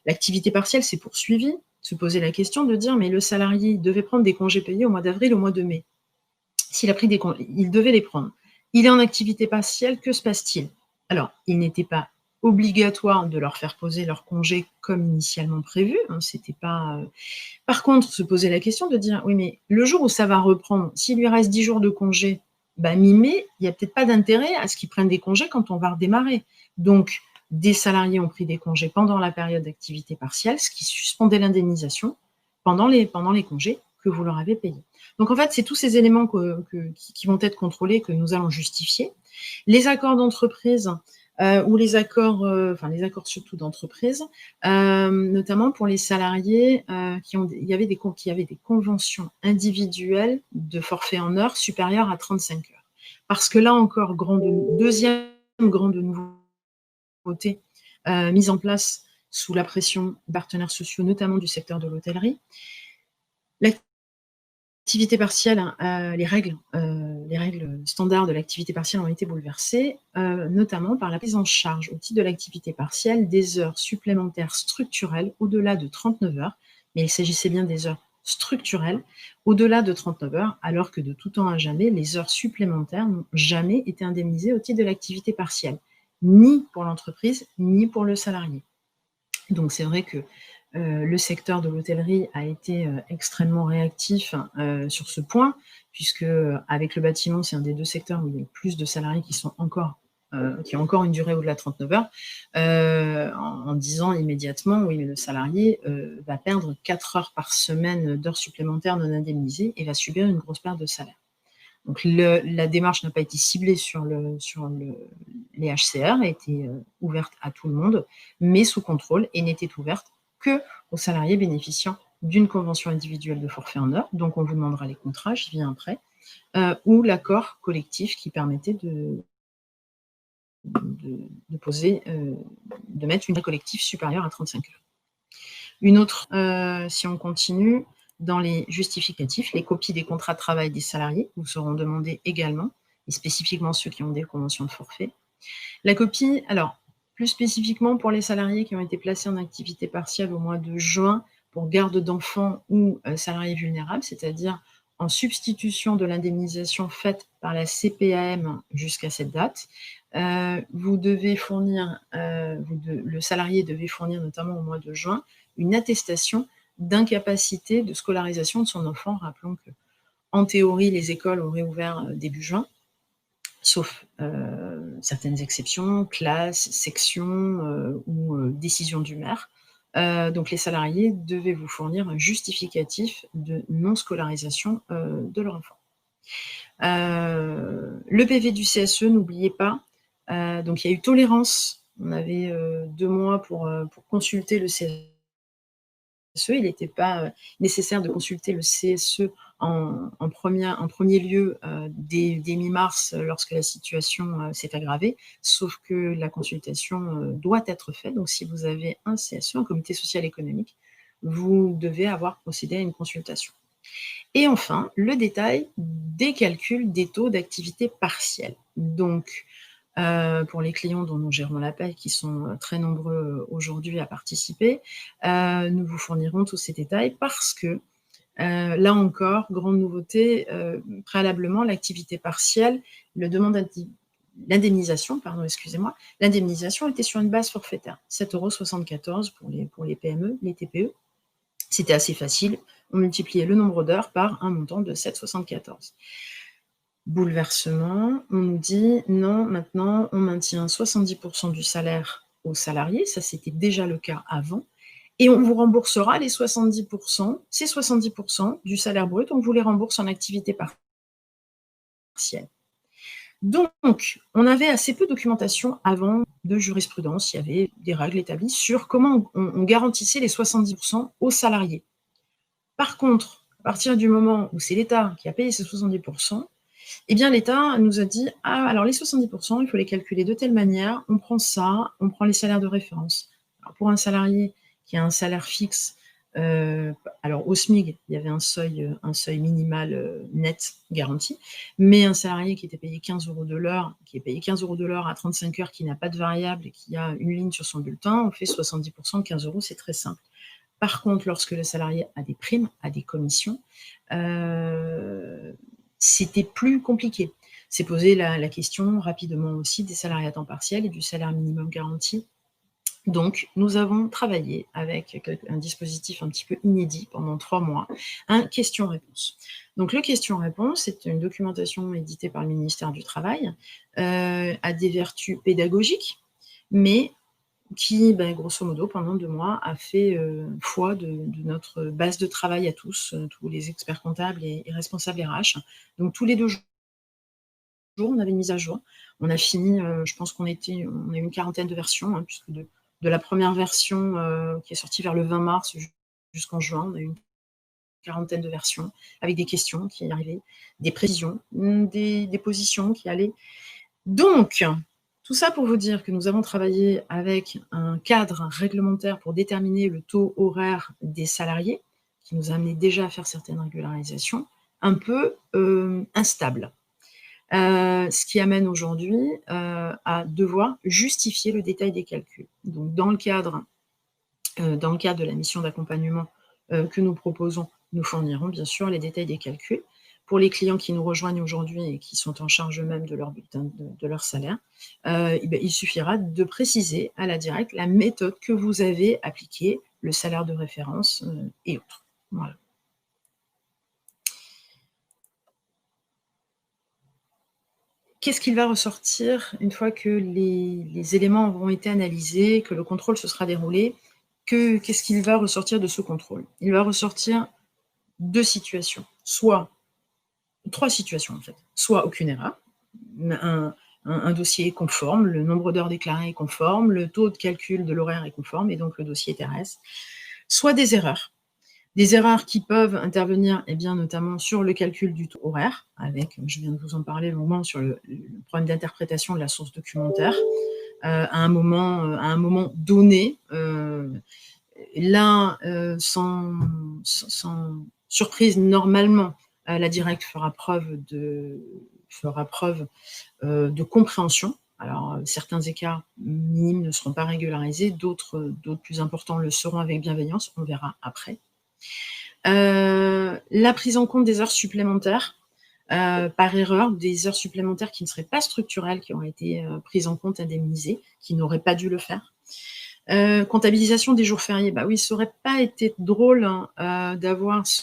l'activité partielle s'est poursuivie, se poser la question de dire mais le salarié devait prendre des congés payés au mois d'avril, au mois de mai. S'il a pris des congés, il devait les prendre. Il est en activité partielle, que se passe-t-il? Alors, il n'était pas obligatoire de leur faire poser leur congé comme initialement prévu, hein, c'était pas. Par contre, se poser la question de dire oui, mais le jour où ça va reprendre, s'il lui reste 10 jours de congé, bah, mi-mai, il n'y a peut-être pas d'intérêt à ce qu'ils prennent des congés quand on va redémarrer. Donc, des salariés ont pris des congés pendant la période d'activité partielle, ce qui suspendait l'indemnisation pendant les congés que vous leur avez payés. Donc en fait, c'est tous ces éléments qui vont être contrôlés que nous allons justifier. Les accords d'entreprise ou les accords surtout d'entreprise, notamment pour les salariés il y avait des conventions individuelles de forfait en heures supérieures à 35 heures. Parce que là encore, deuxième grande nouveauté mise en place sous la pression des partenaires sociaux, notamment du secteur de l'hôtellerie. L'activité partielle, les règles standards de l'activité partielle ont été bouleversées, notamment par la prise en charge au titre de l'activité partielle des heures supplémentaires structurelles au-delà de 39 heures, mais il s'agissait bien des heures structurelles au-delà de 39 heures, alors que de tout temps à jamais, les heures supplémentaires n'ont jamais été indemnisées au titre de l'activité partielle, ni pour l'entreprise, ni pour le salarié. Donc c'est vrai que le secteur de l'hôtellerie a été extrêmement réactif sur ce point, puisque avec le bâtiment, c'est un des deux secteurs où il y a le plus de salariés qui ont encore une durée au-delà de 39 heures, en disant immédiatement, oui, mais le salarié va perdre 4 heures par semaine d'heures supplémentaires non indemnisées et va subir une grosse perte de salaire. Donc la démarche n'a pas été ciblée sur les HCR, a été ouverte à tout le monde, mais sous contrôle, et n'était ouverte qu'aux salariés bénéficiant d'une convention individuelle de forfait en heures, donc on vous demandera les contrats, j'y viens après, ou l'accord collectif qui permettait de mettre une collective supérieure à 35 heures. Une autre, si on continue, dans les justificatifs, les copies des contrats de travail des salariés vous seront demandées également, et spécifiquement ceux qui ont des conventions de forfait. La copie, alors, plus spécifiquement pour les salariés qui ont été placés en activité partielle au mois de juin pour garde d'enfants ou salariés vulnérables, c'est-à-dire en substitution de l'indemnisation faite par la CPAM jusqu'à cette date, vous devez fournir, le salarié devait fournir notamment au mois de juin une attestation d'incapacité de scolarisation de son enfant. Rappelons que, en théorie, les écoles auraient ouvert début juin, sauf certaines exceptions, classes, sections ou décision du maire. Donc les salariés devaient vous fournir un justificatif de non-scolarisation de leur enfant. Le PV du CSE, n'oubliez pas, donc il y a eu tolérance, on avait 2 mois pour consulter le CSE. Il n'était pas nécessaire de consulter le CSE en premier lieu dès mi-mars lorsque la situation s'est aggravée, sauf que la consultation doit être faite. Donc si vous avez un CSE, un comité social économique, vous devez avoir procédé à une consultation. Et enfin, le détail des calculs des taux d'activité partielle. Donc, pour les clients dont nous gérons la paie, qui sont très nombreux aujourd'hui à participer, nous vous fournirons tous ces détails parce que, là encore, grande nouveauté, préalablement, l'activité partielle, l'indemnisation était sur une base forfaitaire, 7,74 € pour les PME, les TPE. C'était assez facile, on multipliait le nombre d'heures par un montant de 7,74 €. Bouleversement, on nous dit non, maintenant on maintient 70% du salaire aux salariés, ça c'était déjà le cas avant, et on vous remboursera les 70%, ces 70% du salaire brut, on vous les rembourse en activité partielle. Donc, on avait assez peu de documentation avant de jurisprudence, il y avait des règles établies sur comment on garantissait les 70% aux salariés. Par contre, à partir du moment où c'est l'État qui a payé ces 70%, Eh bien, l'État nous a dit: «Ah, alors les 70%, il faut les calculer de telle manière, on prend ça, on prend les salaires de référence». Alors pour un salarié qui a un salaire fixe, alors au SMIC, il y avait un seuil minimal, net garanti, mais un salarié qui était payé 15 € de l'heure, qui est payé 15 € de l'heure à 35 heures, qui n'a pas de variable et qui a une ligne sur son bulletin, on fait 70% de 15 €, c'est très simple. Par contre, lorsque le salarié a des primes, a des commissions, heu, c'était plus compliqué. S'est posé la question rapidement aussi des salariés à temps partiel et du salaire minimum garanti. Donc nous avons travaillé avec un dispositif un petit peu inédit pendant 3 mois, un question-réponse. Donc le question-réponse, c'est une documentation éditée par le ministère du Travail, a des vertus pédagogiques, mais qui, grosso modo, pendant 2 mois, a fait, foi de notre base de travail à tous, tous les experts comptables et responsables RH. Donc tous les 2 jours, on avait une mise à jour. On a fini, je pense on a eu une quarantaine de versions, hein, puisque de la première version, qui est sortie vers le 20 mars jusqu'en juin, on a eu une quarantaine de versions avec des questions qui arrivaient, des précisions, des positions qui allaient. Donc, tout ça pour vous dire que nous avons travaillé avec un cadre réglementaire pour déterminer le taux horaire des salariés, qui nous a amené déjà à faire certaines régularisations, un peu, instables. Ce qui amène aujourd'hui, à devoir justifier le détail des calculs. Donc dans le cadre de la mission d'accompagnement, que nous proposons, nous fournirons bien sûr les détails des calculs. Pour les clients qui nous rejoignent aujourd'hui et qui sont en charge eux-mêmes de leur bulletin de leur salaire, il suffira de préciser à la directe la méthode que vous avez appliquée, le salaire de référence, et autres. Voilà. Qu'est-ce qu'il va ressortir une fois que les éléments auront été analysés, que le contrôle se sera déroulé? Qu'est-ce qu'il va ressortir de ce contrôle? Il va ressortir 2 situations, soit 3 situations en fait. Soit aucune erreur, un un dossier est conforme, le nombre d'heures déclarées est conforme, le taux de calcul de l'horaire est conforme et donc le dossier est RS. Soit des erreurs. Des erreurs qui peuvent intervenir, eh bien, notamment sur le calcul du taux horaire, avec, je viens de vous en parler longuement sur le problème d'interprétation de la source documentaire, à un moment donné, là, sans surprise, normalement, la directe fera preuve de compréhension. Alors, certains écarts minimes ne seront pas régularisés, d'autres plus importants le seront avec bienveillance, on verra après. La prise en compte des heures supplémentaires, par erreur, des heures supplémentaires qui ne seraient pas structurelles, qui auraient été, prises en compte, indemnisées, qui n'auraient pas dû le faire. Comptabilisation des jours fériés, bah oui, ça aurait pas été drôle, hein, d'avoir ce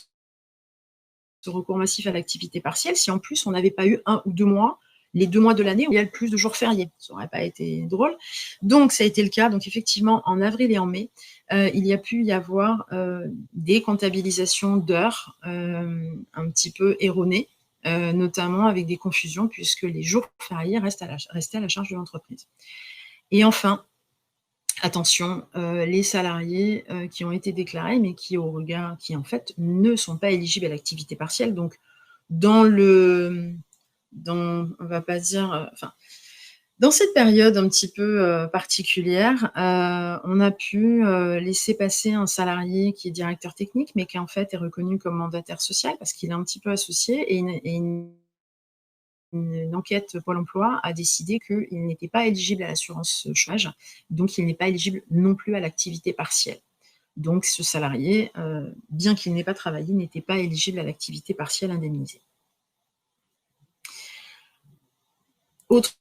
recours massif à l'activité partielle si en plus on n'avait pas eu 1 ou 2 mois, les 2 mois de l'année où il y a le plus de jours fériés. Ça aurait pas été drôle. Donc ça a été le cas. Donc effectivement, en avril et en mai, il y a pu y avoir, des comptabilisations d'heures, un petit peu erronées, notamment avec des confusions puisque les jours fériés restaient à la charge de l'entreprise. Et enfin, attention, les salariés, qui ont été déclarés, mais qui en fait ne sont pas éligibles à l'activité partielle. Donc dans le on va pas dire, enfin, dans cette période un petit peu, particulière, on a pu, laisser passer un salarié qui est directeur technique, mais qui en fait est reconnu comme mandataire social parce qu'il est un petit peu associé et une enquête Pôle emploi a décidé qu'il n'était pas éligible à l'assurance chômage, donc il n'est pas éligible non plus à l'activité partielle. Donc ce salarié, bien qu'il n'ait pas travaillé, n'était pas éligible à l'activité partielle indemnisée. Autre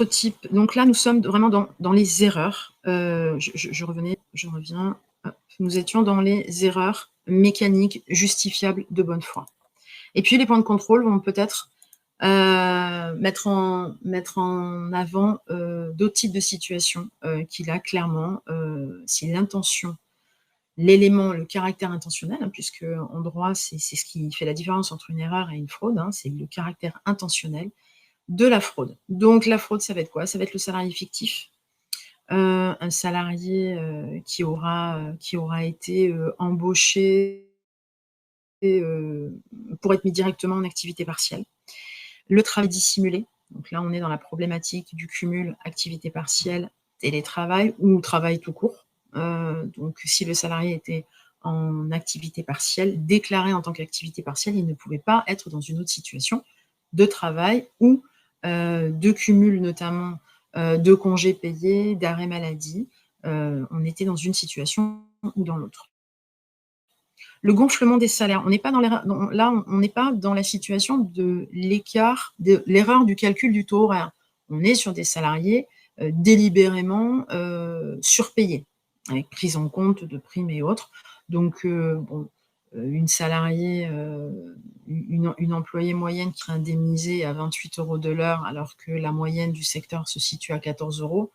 type, donc là nous sommes vraiment dans les erreurs. Je reviens, hop. Nous étions dans les erreurs mécaniques justifiables de bonne foi. Et puis les points de contrôle vont peut-être mettre en avant, d'autres types de situations, qui là clairement, si l'intention, l'élément, le caractère intentionnel, hein, puisque en droit, c'est ce qui fait la différence entre une erreur et une fraude, hein, c'est le caractère intentionnel de la fraude. Donc la fraude, ça va être quoi? Ça va être le salarié fictif, un salarié, qui aura été, embauché, pour être mis directement en activité partielle. Le travail dissimulé, donc là on est dans la problématique du cumul activité partielle, télétravail ou travail tout court. Donc si le salarié était en activité partielle, déclaré en tant qu'activité partielle, il ne pouvait pas être dans une autre situation de travail ou de cumul notamment de congés payés, d'arrêt maladie. On était dans une situation ou dans l'autre. Le gonflement des salaires, on n'est pas dans là, on n'est pas dans la situation de l'écart, de l'erreur du calcul du taux horaire. On est sur des salariés délibérément surpayés, avec prise en compte de primes et autres. Donc, une salariée, une employée moyenne qui est indemnisée à 28 € de l'heure, alors que la moyenne du secteur se situe à 14 €,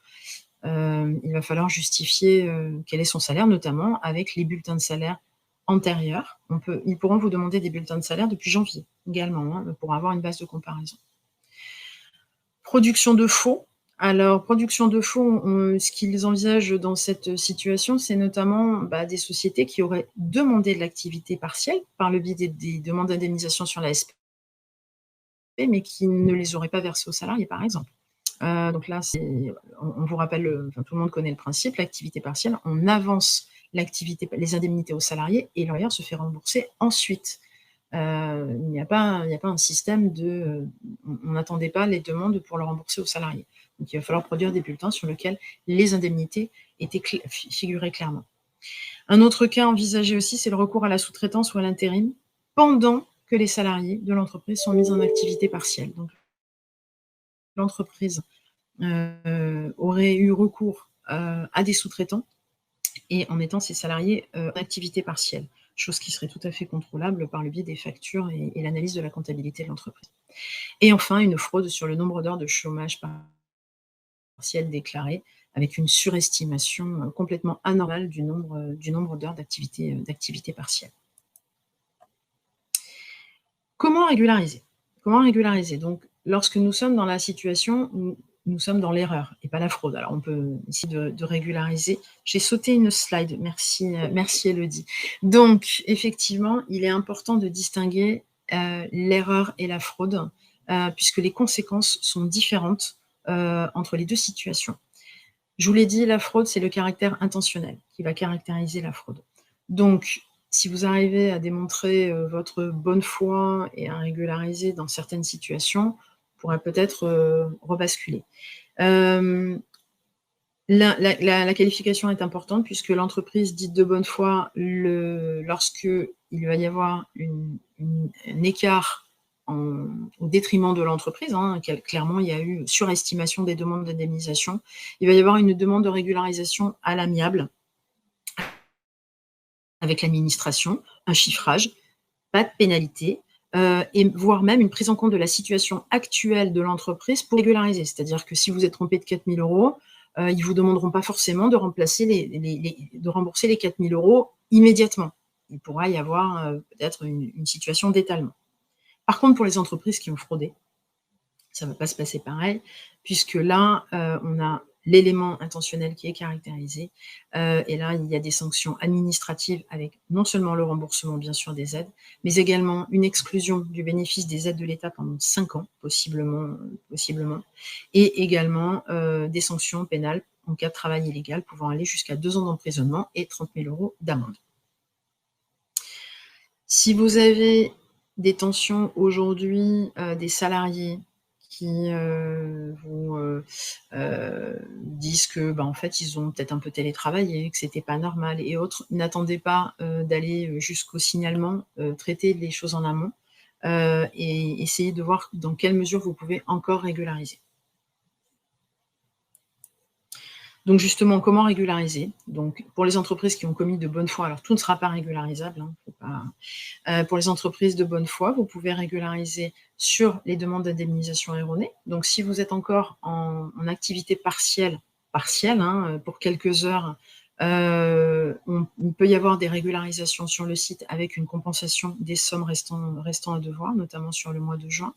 il va falloir justifier quel est son salaire, notamment avec les bulletins de salaire antérieurs. Ils pourront vous demander des bulletins de salaire depuis janvier également, pour avoir une base de comparaison. Production de faux. Alors, production de faux, ce qu'ils envisagent dans cette situation, c'est notamment des sociétés qui auraient demandé de l'activité partielle par le biais des demandes d'indemnisation sur la SP, mais qui ne les auraient pas versées aux salariés, par exemple. Donc là, on vous rappelle, tout le monde connaît le principe, l'activité partielle, on avance les indemnités aux salariés et l'employeur se fait rembourser ensuite. Il n'y a pas un système on n'attendait pas les demandes pour le rembourser aux salariés. Donc il va falloir produire des bulletins sur lesquels les indemnités étaient figurées clairement. Un autre cas envisagé aussi, c'est le recours à la sous-traitance ou à l'intérim pendant que les salariés de l'entreprise sont mis en activité partielle. Donc l'entreprise aurait eu recours à des sous-traitants et en mettant ses salariés en activité partielle, chose qui serait tout à fait contrôlable par le biais des factures et l'analyse de la comptabilité de l'entreprise. Et enfin, une fraude sur le nombre d'heures de chômage partiel déclarées, avec une surestimation complètement anormale du nombre d'heures d'activité partielle. Comment régulariser? Donc, lorsque nous sommes dans la situation où nous sommes dans l'erreur et pas la fraude. Alors, on peut essayer de régulariser. J'ai sauté une slide, merci Elodie. Donc, effectivement, il est important de distinguer l'erreur et la fraude, puisque les conséquences sont différentes entre les deux situations. Je vous l'ai dit, la fraude, c'est le caractère intentionnel qui va caractériser la fraude. Donc, si vous arrivez à démontrer votre bonne foi et à régulariser dans certaines situations, vous pourrez peut-être rebasculer. La qualification est importante puisque l'entreprise dite de bonne foi, lorsqu'il va y avoir un écart au détriment de l'entreprise, clairement il y a eu surestimation des demandes d'indemnisation, il va y avoir une demande de régularisation à l'amiable avec l'administration, un chiffrage, pas de pénalité, et voire même une prise en compte de la situation actuelle de l'entreprise pour régulariser. C'est-à-dire que si vous êtes trompé de 4 000 €, ils ne vous demanderont pas forcément de rembourser les 4 000 € immédiatement. Il pourra y avoir peut-être une situation d'étalement. Par contre, pour les entreprises qui ont fraudé, ça ne va pas se passer pareil, puisque là, on a l'élément intentionnel qui est caractérisé. Et là, il y a des sanctions administratives avec non seulement le remboursement, bien sûr, des aides, mais également une exclusion du bénéfice des aides de l'État pendant 5 ans, possiblement, et également des sanctions pénales en cas de travail illégal pouvant aller jusqu'à 2 ans d'emprisonnement et 30 000 € d'amende. Si vous avez des tensions aujourd'hui, des salariés qui vous disent que en fait ils ont peut-être un peu télétravaillé, que c'était pas normal et autres, n'attendez pas d'aller jusqu'au signalement, traitez les choses en amont et essayez de voir dans quelle mesure vous pouvez encore régulariser. Donc justement, comment régulariser? Donc pour les entreprises qui ont commis de bonne foi, alors tout ne sera pas régularisable, faut pas. Pour les entreprises de bonne foi, vous pouvez régulariser sur les demandes d'indemnisation erronées. Donc si vous êtes encore en activité partielle, pour quelques heures, il peut y avoir des régularisations sur le site avec une compensation des sommes restant à devoir, notamment sur le mois de juin.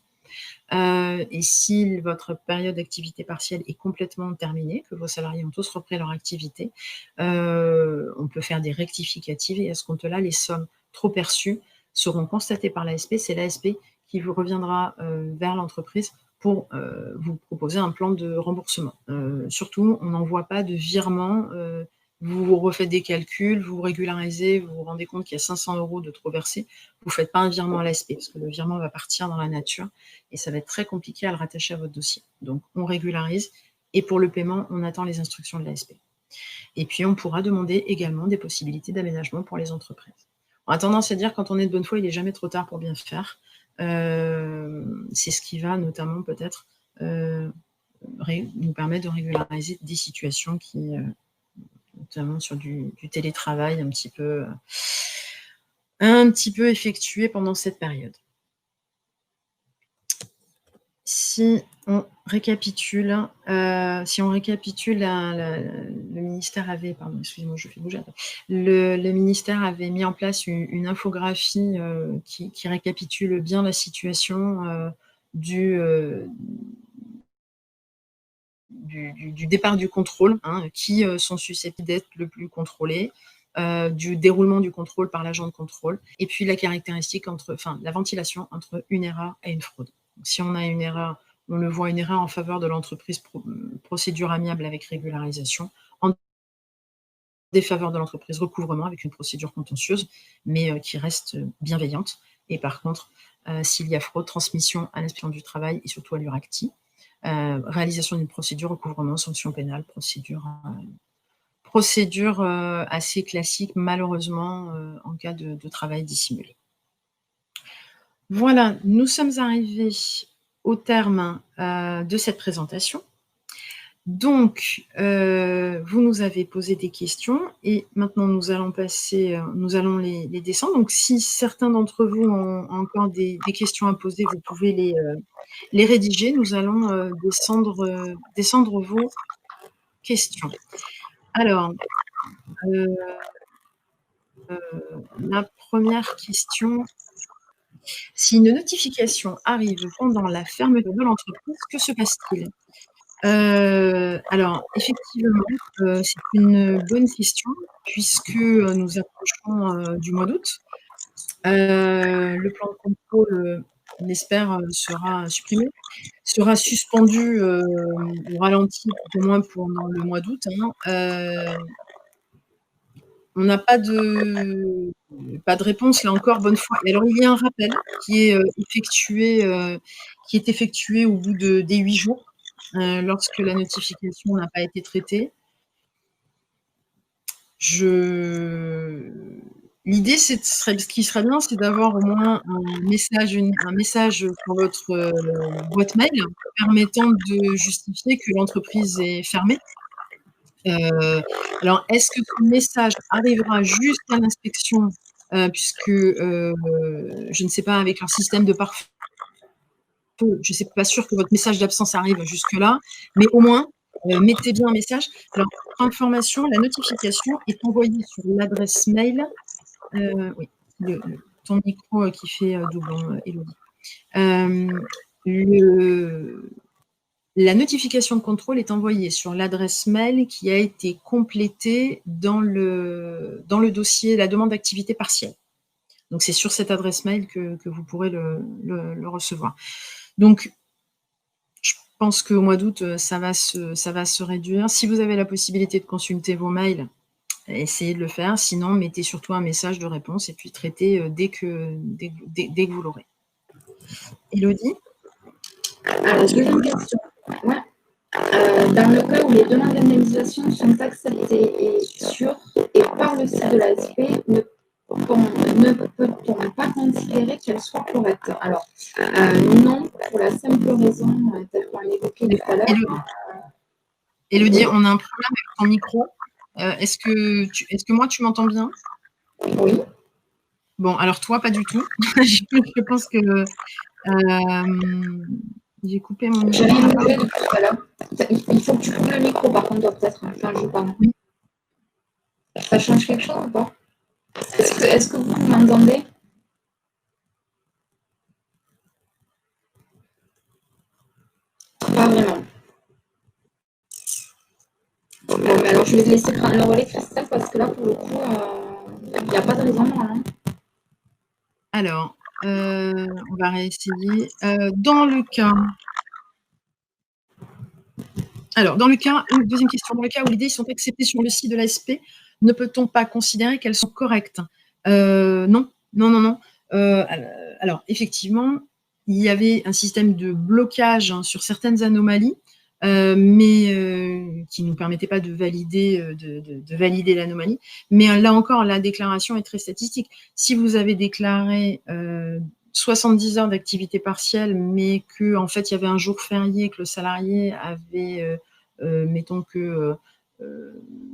Et si votre période d'activité partielle est complètement terminée, que vos salariés ont tous repris leur activité, on peut faire des rectificatives et à ce compte-là, les sommes trop perçues seront constatées par l'ASP. C'est l'ASP qui vous reviendra vers l'entreprise pour vous proposer un plan de remboursement. Surtout, on n'envoie pas de virement, vous refaites des calculs, vous régularisez, vous vous rendez compte qu'il y a 500 € de trop versés, vous ne faites pas un virement à l'ASP, parce que le virement va partir dans la nature et ça va être très compliqué à le rattacher à votre dossier. Donc on régularise et pour le paiement, on attend les instructions de l'ASP. Et puis on pourra demander également des possibilités d'aménagement pour les entreprises. On a tendance à dire quand on est de bonne foi, il n'est jamais trop tard pour bien faire. C'est ce qui va notamment peut-être nous permettre de régulariser des situations qui, notamment sur du télétravail un petit peu effectué pendant cette période. Si on récapitule, le ministère avait, pardon, excusez-moi, je fais bouger la table. Le ministère avait mis en place une infographie qui récapitule bien la situation du départ du contrôle, qui sont susceptibles d'être le plus contrôlés, du déroulement du contrôle par l'agent de contrôle, et puis la caractéristique la ventilation entre une erreur et une fraude. Donc, si on a une erreur, on le voit, une erreur en faveur de l'entreprise, procédure amiable avec régularisation, en défaveur de l'entreprise, recouvrement avec une procédure contentieuse, mais qui reste bienveillante. Et par contre, s'il y a fraude, transmission à l'inspection du travail et surtout à l'URACTI. Réalisation d'une procédure, recouvrement, sanction pénale, procédure assez classique, malheureusement, en cas de travail dissimulé. Voilà, nous sommes arrivés au terme de cette présentation. Donc, vous nous avez posé des questions et maintenant nous allons les descendre. Donc, si certains d'entre vous ont encore des questions à poser, vous pouvez les rédiger. Nous allons descendre vos questions. Alors, la première question, si une notification arrive pendant la fermeture de l'entreprise, que se passe-t-il ? Alors, effectivement, c'est une bonne question puisque nous approchons du mois d'août. Le plan de contrôle, on espère, sera supprimé, sera suspendu ou ralenti au moins pendant le mois d'août. On n'a pas de réponse, là encore, bonne foi. Et alors, il y a un rappel qui est effectué au bout des 8 jours. Lorsque la notification n'a pas été traitée. L'idée, ce qui serait bien, c'est d'avoir au moins un message sur votre boîte mail permettant de justifier que l'entreprise est fermée. Alors, est-ce que ce message arrivera jusqu'à l'inspection, puisque je ne sais pas, avec leur système de pare-feu, je ne suis pas sûre que votre message d'absence arrive jusque-là, mais au moins, mettez bien un message. Alors, pour information, la notification est envoyée sur l'adresse mail. Oui, ton micro qui fait doublon, Élodie. La notification de contrôle est envoyée sur l'adresse mail qui a été complétée dans le dossier, la demande d'activité partielle. Donc, c'est sur cette adresse mail que vous pourrez le recevoir. Donc, je pense qu'au mois d'août, ça va se réduire. Si vous avez la possibilité de consulter vos mails, essayez de le faire. Sinon, mettez surtout un message de réponse et puis traitez dès que vous l'aurez. Élodie ? Alors, deuxième question. Ouais. Dans le cas où les demandes d'indemnisation sont acceptées et sûres et par le site de l'ASP, ne peut-on pas considérer qu'elles soient correctes? Alors, non, pour la simple raison, telle qu'on l'évoquait tout à l'heure. Élodie, on a un problème avec ton micro. Est-ce que moi, tu m'entends bien? Oui. Bon, alors toi, pas du tout. Je pense que j'ai coupé mon micro. J'ai rien bougé depuis tout à l'heure. Il faut que tu coupes le micro, par contre, peut-être. Enfin, je parle. Oui. Ça change quelque chose ou pas? Est-ce que vous m'entendez? Pas vraiment. Bon, mais alors, je vais te laisser prendre le relais, Christelle, parce que là, pour le coup, il n'y a pas de raison. Alors, On va réessayer. Dans le cas... Alors, deuxième question, dans le cas où les idées sont acceptées sur le site de l'ASP, ne peut-on pas considérer qu'elles sont correctes? Non. Alors, effectivement, il y avait un système de blocage sur certaines anomalies, mais qui ne nous permettait pas de valider, de valider l'anomalie. Mais là encore, la déclaration est très statistique. Si vous avez déclaré 70 heures d'activité partielle, mais qu'en fait, il y avait un jour férié, que le salarié avait, mettons que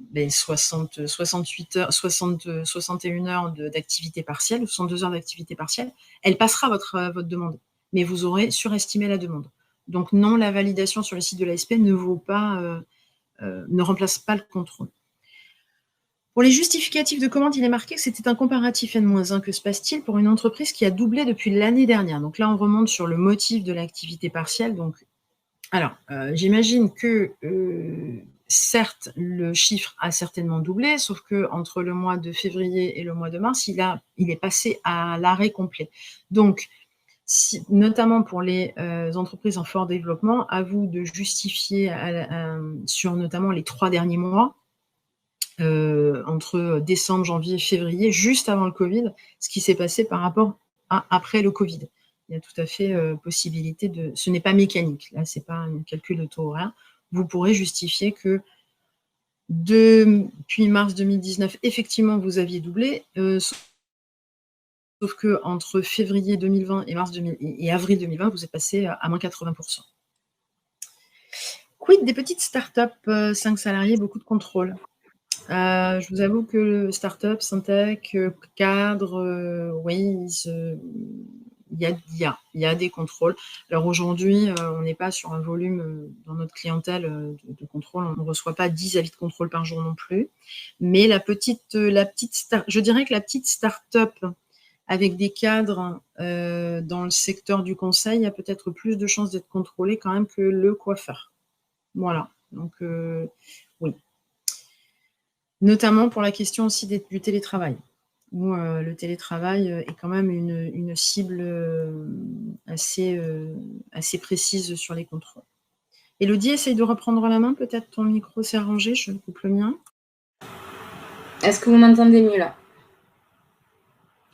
68 heures, 61 heures d'activité partielle, 62 heures d'activité partielle, elle passera votre demande, mais vous aurez surestimé la demande. Donc non, la validation sur le site de l'ASP ne remplace pas le contrôle. Pour les justificatifs de commande, il est marqué que c'était un comparatif N-1. Que se passe-t-il pour une entreprise qui a doublé depuis l'année dernière? Donc là, on remonte sur le motif de l'activité partielle. Donc, alors, j'imagine que, certes, le chiffre a certainement doublé, sauf qu'entre le mois de février et le mois de mars, il est passé à l'arrêt complet. Donc, notamment pour les entreprises en fort développement, à vous de justifier sur notamment les 3 derniers mois, entre décembre, janvier, février, juste avant le Covid, ce qui s'est passé par rapport à après le Covid. Il y a tout à fait possibilité de... Ce n'est pas mécanique, là, ce n'est pas un calcul de taux horaire. Vous pourrez justifier que depuis mars 2019, effectivement, vous aviez doublé, sauf qu'entre février 2020 et avril 2020, vous êtes passé à moins 80%. Quid des petites startups, 5 salariés, beaucoup de contrôle? Je vous avoue que le start-up, Syntec, cadre, oui, il y a des contrôles. Alors aujourd'hui, on n'est pas sur un volume dans notre clientèle de contrôle. On ne reçoit pas 10 avis de contrôle par jour non plus. Mais je dirais que la petite start-up avec des cadres dans le secteur du conseil a peut-être plus de chances d'être contrôlée quand même que le coiffeur. Voilà. Donc, oui. Notamment pour la question aussi du télétravail, où le télétravail est quand même une cible assez précise sur les contrôles. Élodie, essaye de reprendre la main, peut-être ton micro s'est arrangé, je coupe le mien. Est-ce que vous m'entendez mieux là?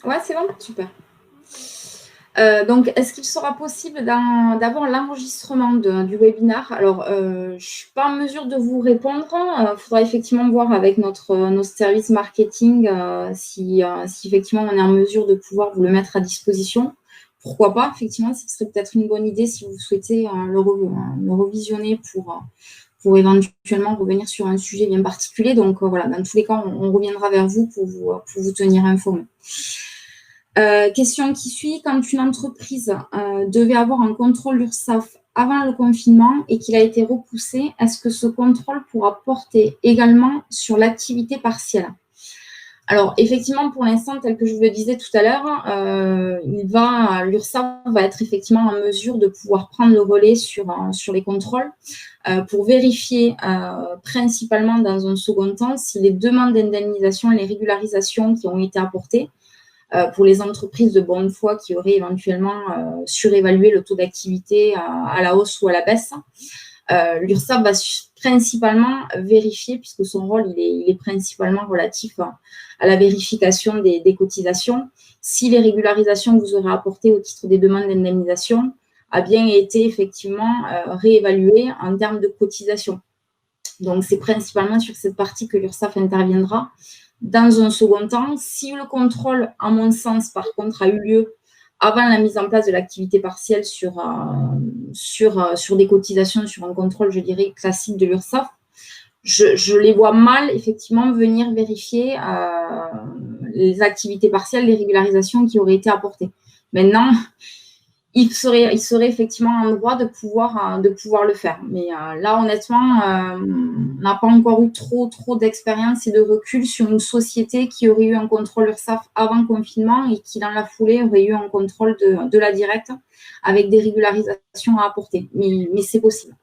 Ouais, c'est bon, super. Donc, est-ce qu'il sera possible d'avoir l'enregistrement du webinaire? Alors, je ne suis pas en mesure de vous répondre. Il faudra effectivement voir avec notre service marketing si effectivement on est en mesure de pouvoir vous le mettre à disposition. Pourquoi pas? Effectivement, ce serait peut-être une bonne idée si vous souhaitez le revisionner pour éventuellement revenir sur un sujet bien particulier. Donc, voilà, dans tous les cas, on reviendra vers vous pour vous tenir informé. Question qui suit, quand une entreprise devait avoir un contrôle URSSAF avant le confinement et qu'il a été repoussé, est-ce que ce contrôle pourra porter également sur l'activité partielle? Alors, effectivement, pour l'instant, tel que je vous le disais tout à l'heure, l'URSSAF va être effectivement en mesure de pouvoir prendre le relais sur les contrôles pour vérifier principalement dans un second temps si les demandes d'indemnisation, les régularisations qui ont été apportées pour les entreprises de bonne foi qui auraient éventuellement surévalué le taux d'activité à la hausse ou à la baisse. L'URSSAF va principalement vérifier, puisque son rôle il est principalement relatif à la vérification des cotisations, si les régularisations que vous aurez apportées au titre des demandes d'indemnisation a bien été effectivement réévaluées en termes de cotisation. Donc, c'est principalement sur cette partie que l'URSSAF interviendra. Dans un second temps, si le contrôle, à mon sens, par contre, a eu lieu avant la mise en place de l'activité partielle sur des cotisations, sur un contrôle, je dirais, classique de l'URSSAF, je les vois mal, effectivement, venir vérifier les activités partielles, les régularisations qui auraient été apportées. Maintenant, il serait effectivement en droit de pouvoir le faire. Mais là, honnêtement, on n'a pas encore eu trop d'expérience et de recul sur une société qui aurait eu un contrôle URSSAF avant le confinement et qui, dans la foulée, aurait eu un contrôle de la directe avec des régularisations à apporter. Mais c'est possible.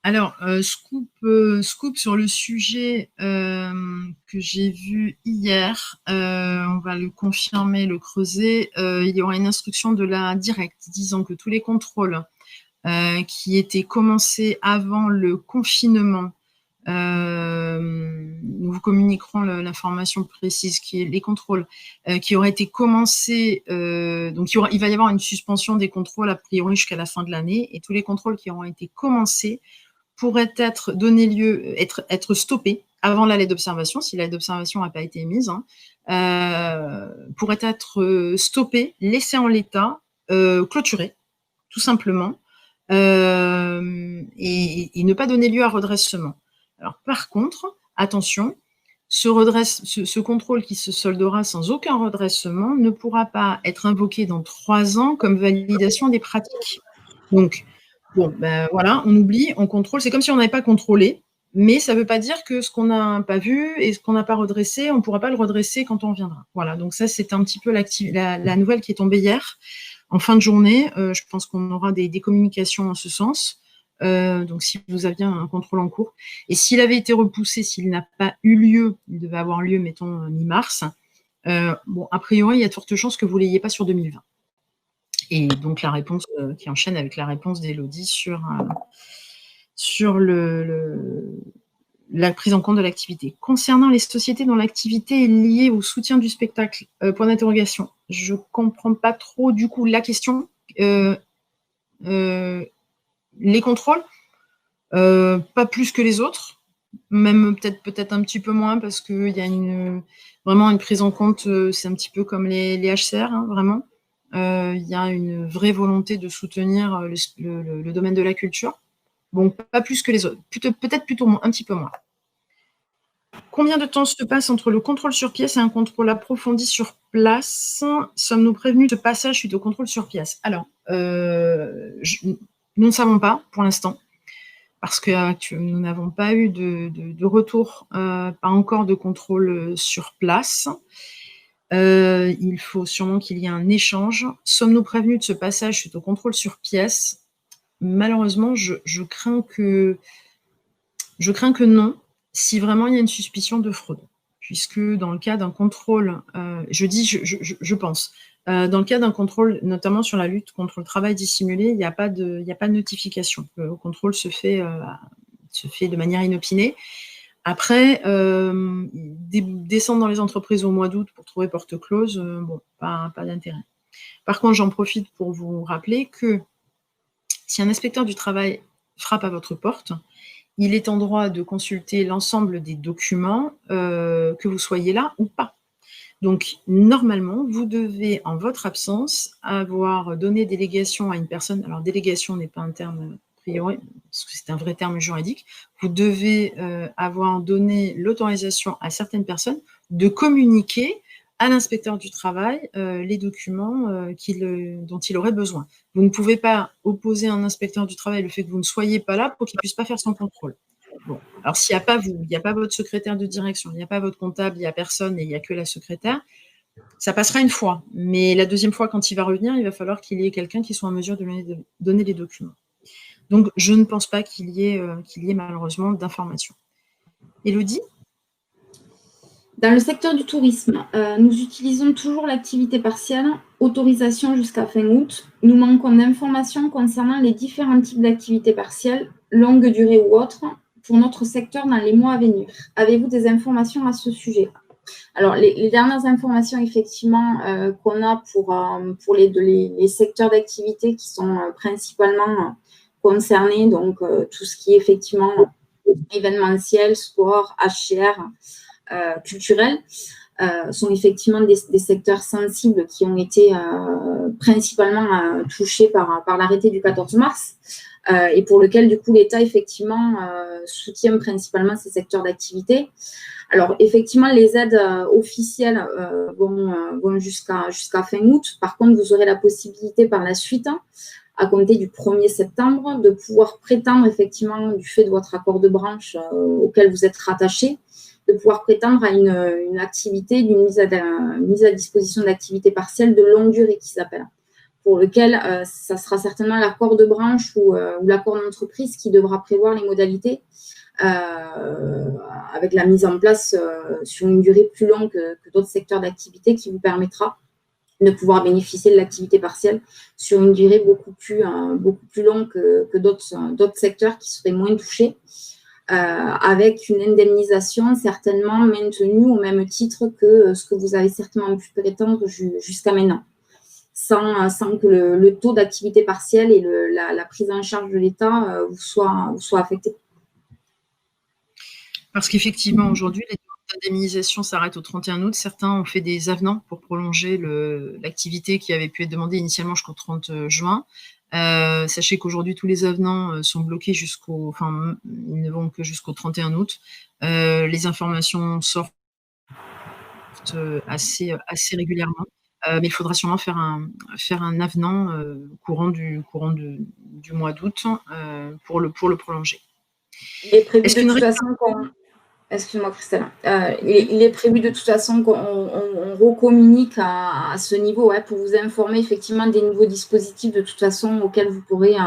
Alors, scoop sur le sujet que j'ai vu hier, on va le confirmer, le creuser. Il y aura une instruction de la directe disant que tous les contrôles qui étaient commencés avant le confinement, nous vous communiquerons l'information précise, qui est les contrôles qui auraient été commencés. Donc, il va y avoir une suspension des contrôles a priori jusqu'à la fin de l'année, et tous les contrôles qui auront été commencés pourrait être stoppé avant la lettre d'observation, si la lettre d'observation n'a pas été émise, pourrait être stoppé, laissé en l'état, clôturé, tout simplement, et ne pas donner lieu à redressement. Alors, par contre, attention, ce contrôle qui se soldera sans aucun redressement ne pourra pas être invoqué dans 3 ans comme validation des pratiques. Donc, bon, ben voilà, on oublie, on contrôle. C'est comme si on n'avait pas contrôlé, mais ça ne veut pas dire que ce qu'on n'a pas vu et ce qu'on n'a pas redressé, on ne pourra pas le redresser quand on viendra. Voilà, donc ça, c'est un petit peu la nouvelle qui est tombée hier, en fin de journée. Je pense qu'on aura des communications en ce sens. Donc, si vous aviez un contrôle en cours. Et s'il avait été repoussé, s'il n'a pas eu lieu, il devait avoir lieu, mettons, mi-mars, bon, a priori, il y a de fortes chances que vous ne l'ayez pas sur 2020. Et donc, la réponse qui enchaîne avec la réponse d'Élodie sur la prise en compte de l'activité. Concernant les sociétés dont l'activité est liée au soutien du spectacle, point d'interrogation. Je ne comprends pas trop, du coup, la question. Les contrôles, pas plus que les autres, même peut-être un petit peu moins, parce qu'il y a vraiment une prise en compte, c'est un petit peu comme les HCR, hein, vraiment. Il y a une vraie volonté de soutenir le domaine de la culture. Bon, pas plus que les autres, peut-être plutôt un petit peu moins. Combien de temps se passe entre le contrôle sur pièce et un contrôle approfondi sur place? Sommes-nous prévenus de passage suite au contrôle sur pièce? Alors, nous ne savons pas pour l'instant, parce que nous n'avons pas eu de retour, pas encore de contrôle sur place. Il faut sûrement qu'il y ait un échange. Sommes-nous prévenus de ce passage suite au contrôle sur pièce? Malheureusement, je crains que non, si vraiment il y a une suspicion de fraude. Puisque dans le cas d'un contrôle, je pense, dans le cas d'un contrôle, notamment sur la lutte contre le travail dissimulé, il n'y a pas de notification. Le contrôle se fait de manière inopinée. Après, descendre dans les entreprises au mois d'août pour trouver porte close, bon, pas d'intérêt. Par contre, j'en profite pour vous rappeler que si un inspecteur du travail frappe à votre porte, il est en droit de consulter l'ensemble des documents, que vous soyez là ou pas. Donc, normalement, vous devez, en votre absence, avoir donné délégation à une personne. Alors, délégation n'est pas un terme a priori, parce que c'est un vrai terme juridique. Vous devez avoir donné l'autorisation à certaines personnes de communiquer à l'inspecteur du travail les documents dont il aurait besoin. Vous ne pouvez pas opposer à un inspecteur du travail le fait que vous ne soyez pas là pour qu'il ne puisse pas faire son contrôle. Bon, alors s'il n'y a pas vous, il n'y a pas votre secrétaire de direction, il n'y a pas votre comptable, il n'y a personne et il n'y a que la secrétaire, ça passera une fois. Mais la deuxième fois, quand il va revenir, il va falloir qu'il y ait quelqu'un qui soit en mesure de lui donner les documents. Donc, je ne pense pas qu'il y ait malheureusement d'informations. Élodie ? Dans le secteur du tourisme, nous utilisons toujours l'activité partielle, autorisation jusqu'à fin août. Nous manquons d'informations concernant les différents types d'activités partielles, longue durée ou autres, pour notre secteur dans les mois à venir. Avez-vous des informations à ce sujet? Alors, les dernières informations, effectivement, qu'on a pour les secteurs d'activité qui sont principalement concernés, donc tout ce qui est effectivement événementiel, sport, HCR, culturels, sont effectivement des secteurs sensibles qui ont été principalement touchés par l'arrêté du 14 mars et pour lequel, du coup, l'État, effectivement, soutient principalement ces secteurs d'activité. Alors, effectivement, les aides officielles vont jusqu'à fin août. Par contre, vous aurez la possibilité par la suite, à compter du 1er septembre, de pouvoir prétendre, effectivement, du fait de votre accord de branche auquel vous êtes rattaché, de pouvoir prétendre à une activité, d'une mise à disposition d'activité partielle de longue durée qui s'appelle. pour lequel ça sera certainement l'accord de branche ou l'accord d'entreprise qui devra prévoir les modalités avec la mise en place sur une durée plus longue que d'autres secteurs d'activité qui vous permettra de pouvoir bénéficier de l'activité partielle sur une durée beaucoup plus longue que d'autres secteurs qui seraient moins touchés, avec une indemnisation certainement maintenue au même titre que ce que vous avez certainement pu prétendre jusqu'à maintenant, sans que le taux d'activité partielle et la prise en charge de l'État vous soit affecté. Parce qu'effectivement, aujourd'hui, les demandes d'indemnisation s'arrêtent au 31 août. Certains ont fait des avenants pour prolonger l'activité qui avait pu être demandée initialement jusqu'au 30 juin. Sachez qu'aujourd'hui, tous les avenants sont bloqués ils ne vont que jusqu'au 31 août. Les informations sortent assez régulièrement. Mais il faudra sûrement faire un avenant courant du mois d'août pour le prolonger. Il est prévu de toute façon Excuse-moi, Christelle. Il est prévu de toute façon qu'on recommunique à ce niveau pour vous informer effectivement des nouveaux dispositifs de toute façon auxquels vous pourrez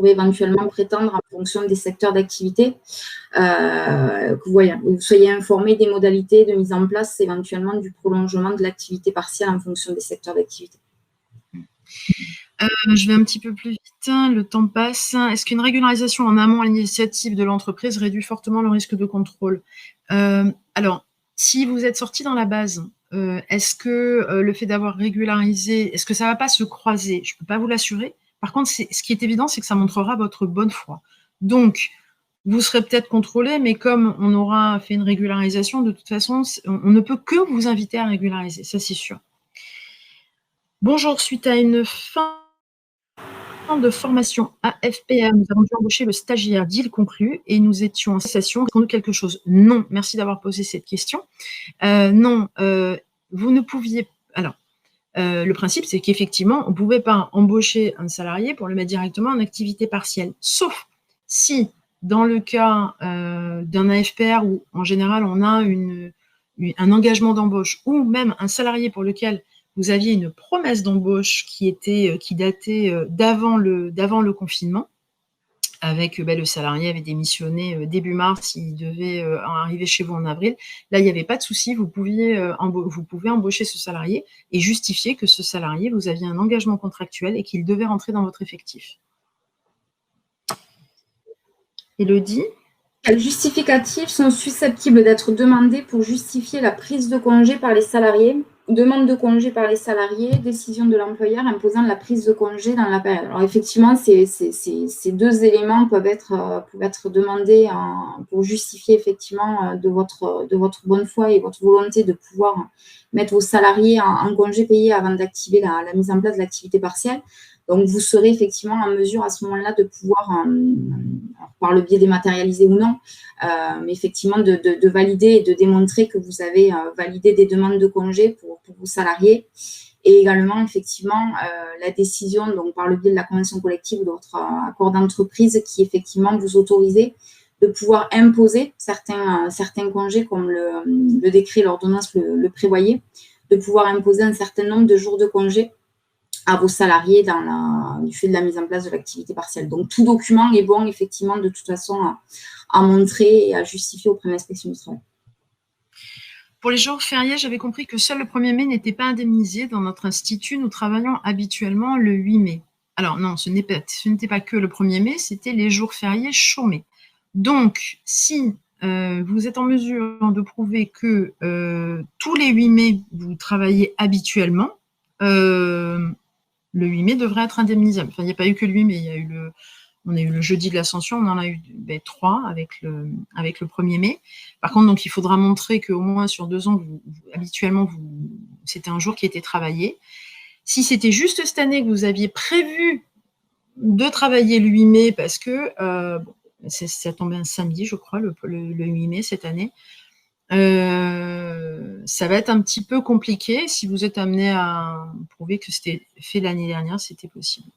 éventuellement prétendre en fonction des secteurs d'activité. Que vous soyez informés des modalités de mise en place éventuellement du prolongement de l'activité partielle en fonction des secteurs d'activité. Je vais un petit peu plus vite, le temps passe. Est-ce qu'une régularisation en amont à l'initiative de l'entreprise réduit fortement le risque de contrôle? Alors, si vous êtes sorti dans la base, est-ce que le fait d'avoir régularisé, est-ce que ça ne va pas se croiser? Je ne peux pas vous l'assurer. Par contre, ce qui est évident, c'est que ça montrera votre bonne foi. Donc, vous serez peut-être contrôlé, mais comme on aura fait une régularisation, de toute façon, on ne peut que vous inviter à régulariser, ça c'est sûr. Bonjour, suite à une fin de formation AFPR, nous avons dû embaucher le stagiaire, deal conclu, et nous étions en cessation. Répondez quelque chose? Non, merci d'avoir posé cette question. Non, vous ne pouviez. Alors, le principe, c'est qu'effectivement, on ne pouvait pas embaucher un salarié pour le mettre directement en activité partielle, sauf si, dans le cas d'un AFPR où, en général, on a un engagement d'embauche, ou même un salarié pour lequel vous aviez une promesse d'embauche qui datait d'avant le confinement, avec le salarié avait démissionné début mars, il devait arriver chez vous en avril. Là, il n'y avait pas de souci, vous pouvez embaucher ce salarié et justifier que ce salarié, vous aviez un engagement contractuel et qu'il devait rentrer dans votre effectif. Élodie? Quels justificatifs sont susceptibles d'être demandés pour justifier la prise de congé par les salariés? Demande de congé par les salariés, décision de l'employeur imposant la prise de congé dans la période. Alors effectivement, ces deux éléments peuvent être demandés pour justifier effectivement de votre bonne foi et votre volonté de pouvoir mettre vos salariés en congé payé avant d'activer la mise en place de l'activité partielle. Donc, vous serez effectivement en mesure à ce moment-là de pouvoir, par le biais dématérialisé ou non, mais effectivement de valider et de démontrer que vous avez validé des demandes de congé pour vos salariés. Et également, effectivement, la décision, donc par le biais de la convention collective ou de votre accord d'entreprise qui, effectivement, vous autorisez de pouvoir imposer certains congés, comme le décret, l'ordonnance le prévoyait, de pouvoir imposer un certain nombre de jours de congé à vos salariés du fait de la mise en place de l'activité partielle. Donc, tout document est bon, effectivement, de toute façon, à montrer et à justifier auprès de l'inspection du travail. Pour les jours fériés, j'avais compris que seul le 1er mai n'était pas indemnisé. Dans notre institut, nous travaillons habituellement le 8 mai. Alors non, ce n'était pas que le 1er mai, c'était les jours fériés chômés. Donc, si vous êtes en mesure de prouver que tous les 8 mai, vous travaillez habituellement, le 8 mai devrait être indemnisable. Enfin, il n'y a pas eu que le 8 mai, on a eu le jeudi de l'Ascension, on en a eu 3 avec le 1er mai. Par contre, donc, il faudra montrer qu'au moins sur 2 ans, habituellement, c'était un jour qui était travaillé. Si c'était juste cette année que vous aviez prévu de travailler le 8 mai, parce que ça tombait un samedi, je crois, le 8 mai cette année, ça va être un petit peu compliqué. Si vous êtes amené à prouver que c'était fait l'année dernière, c'était possible.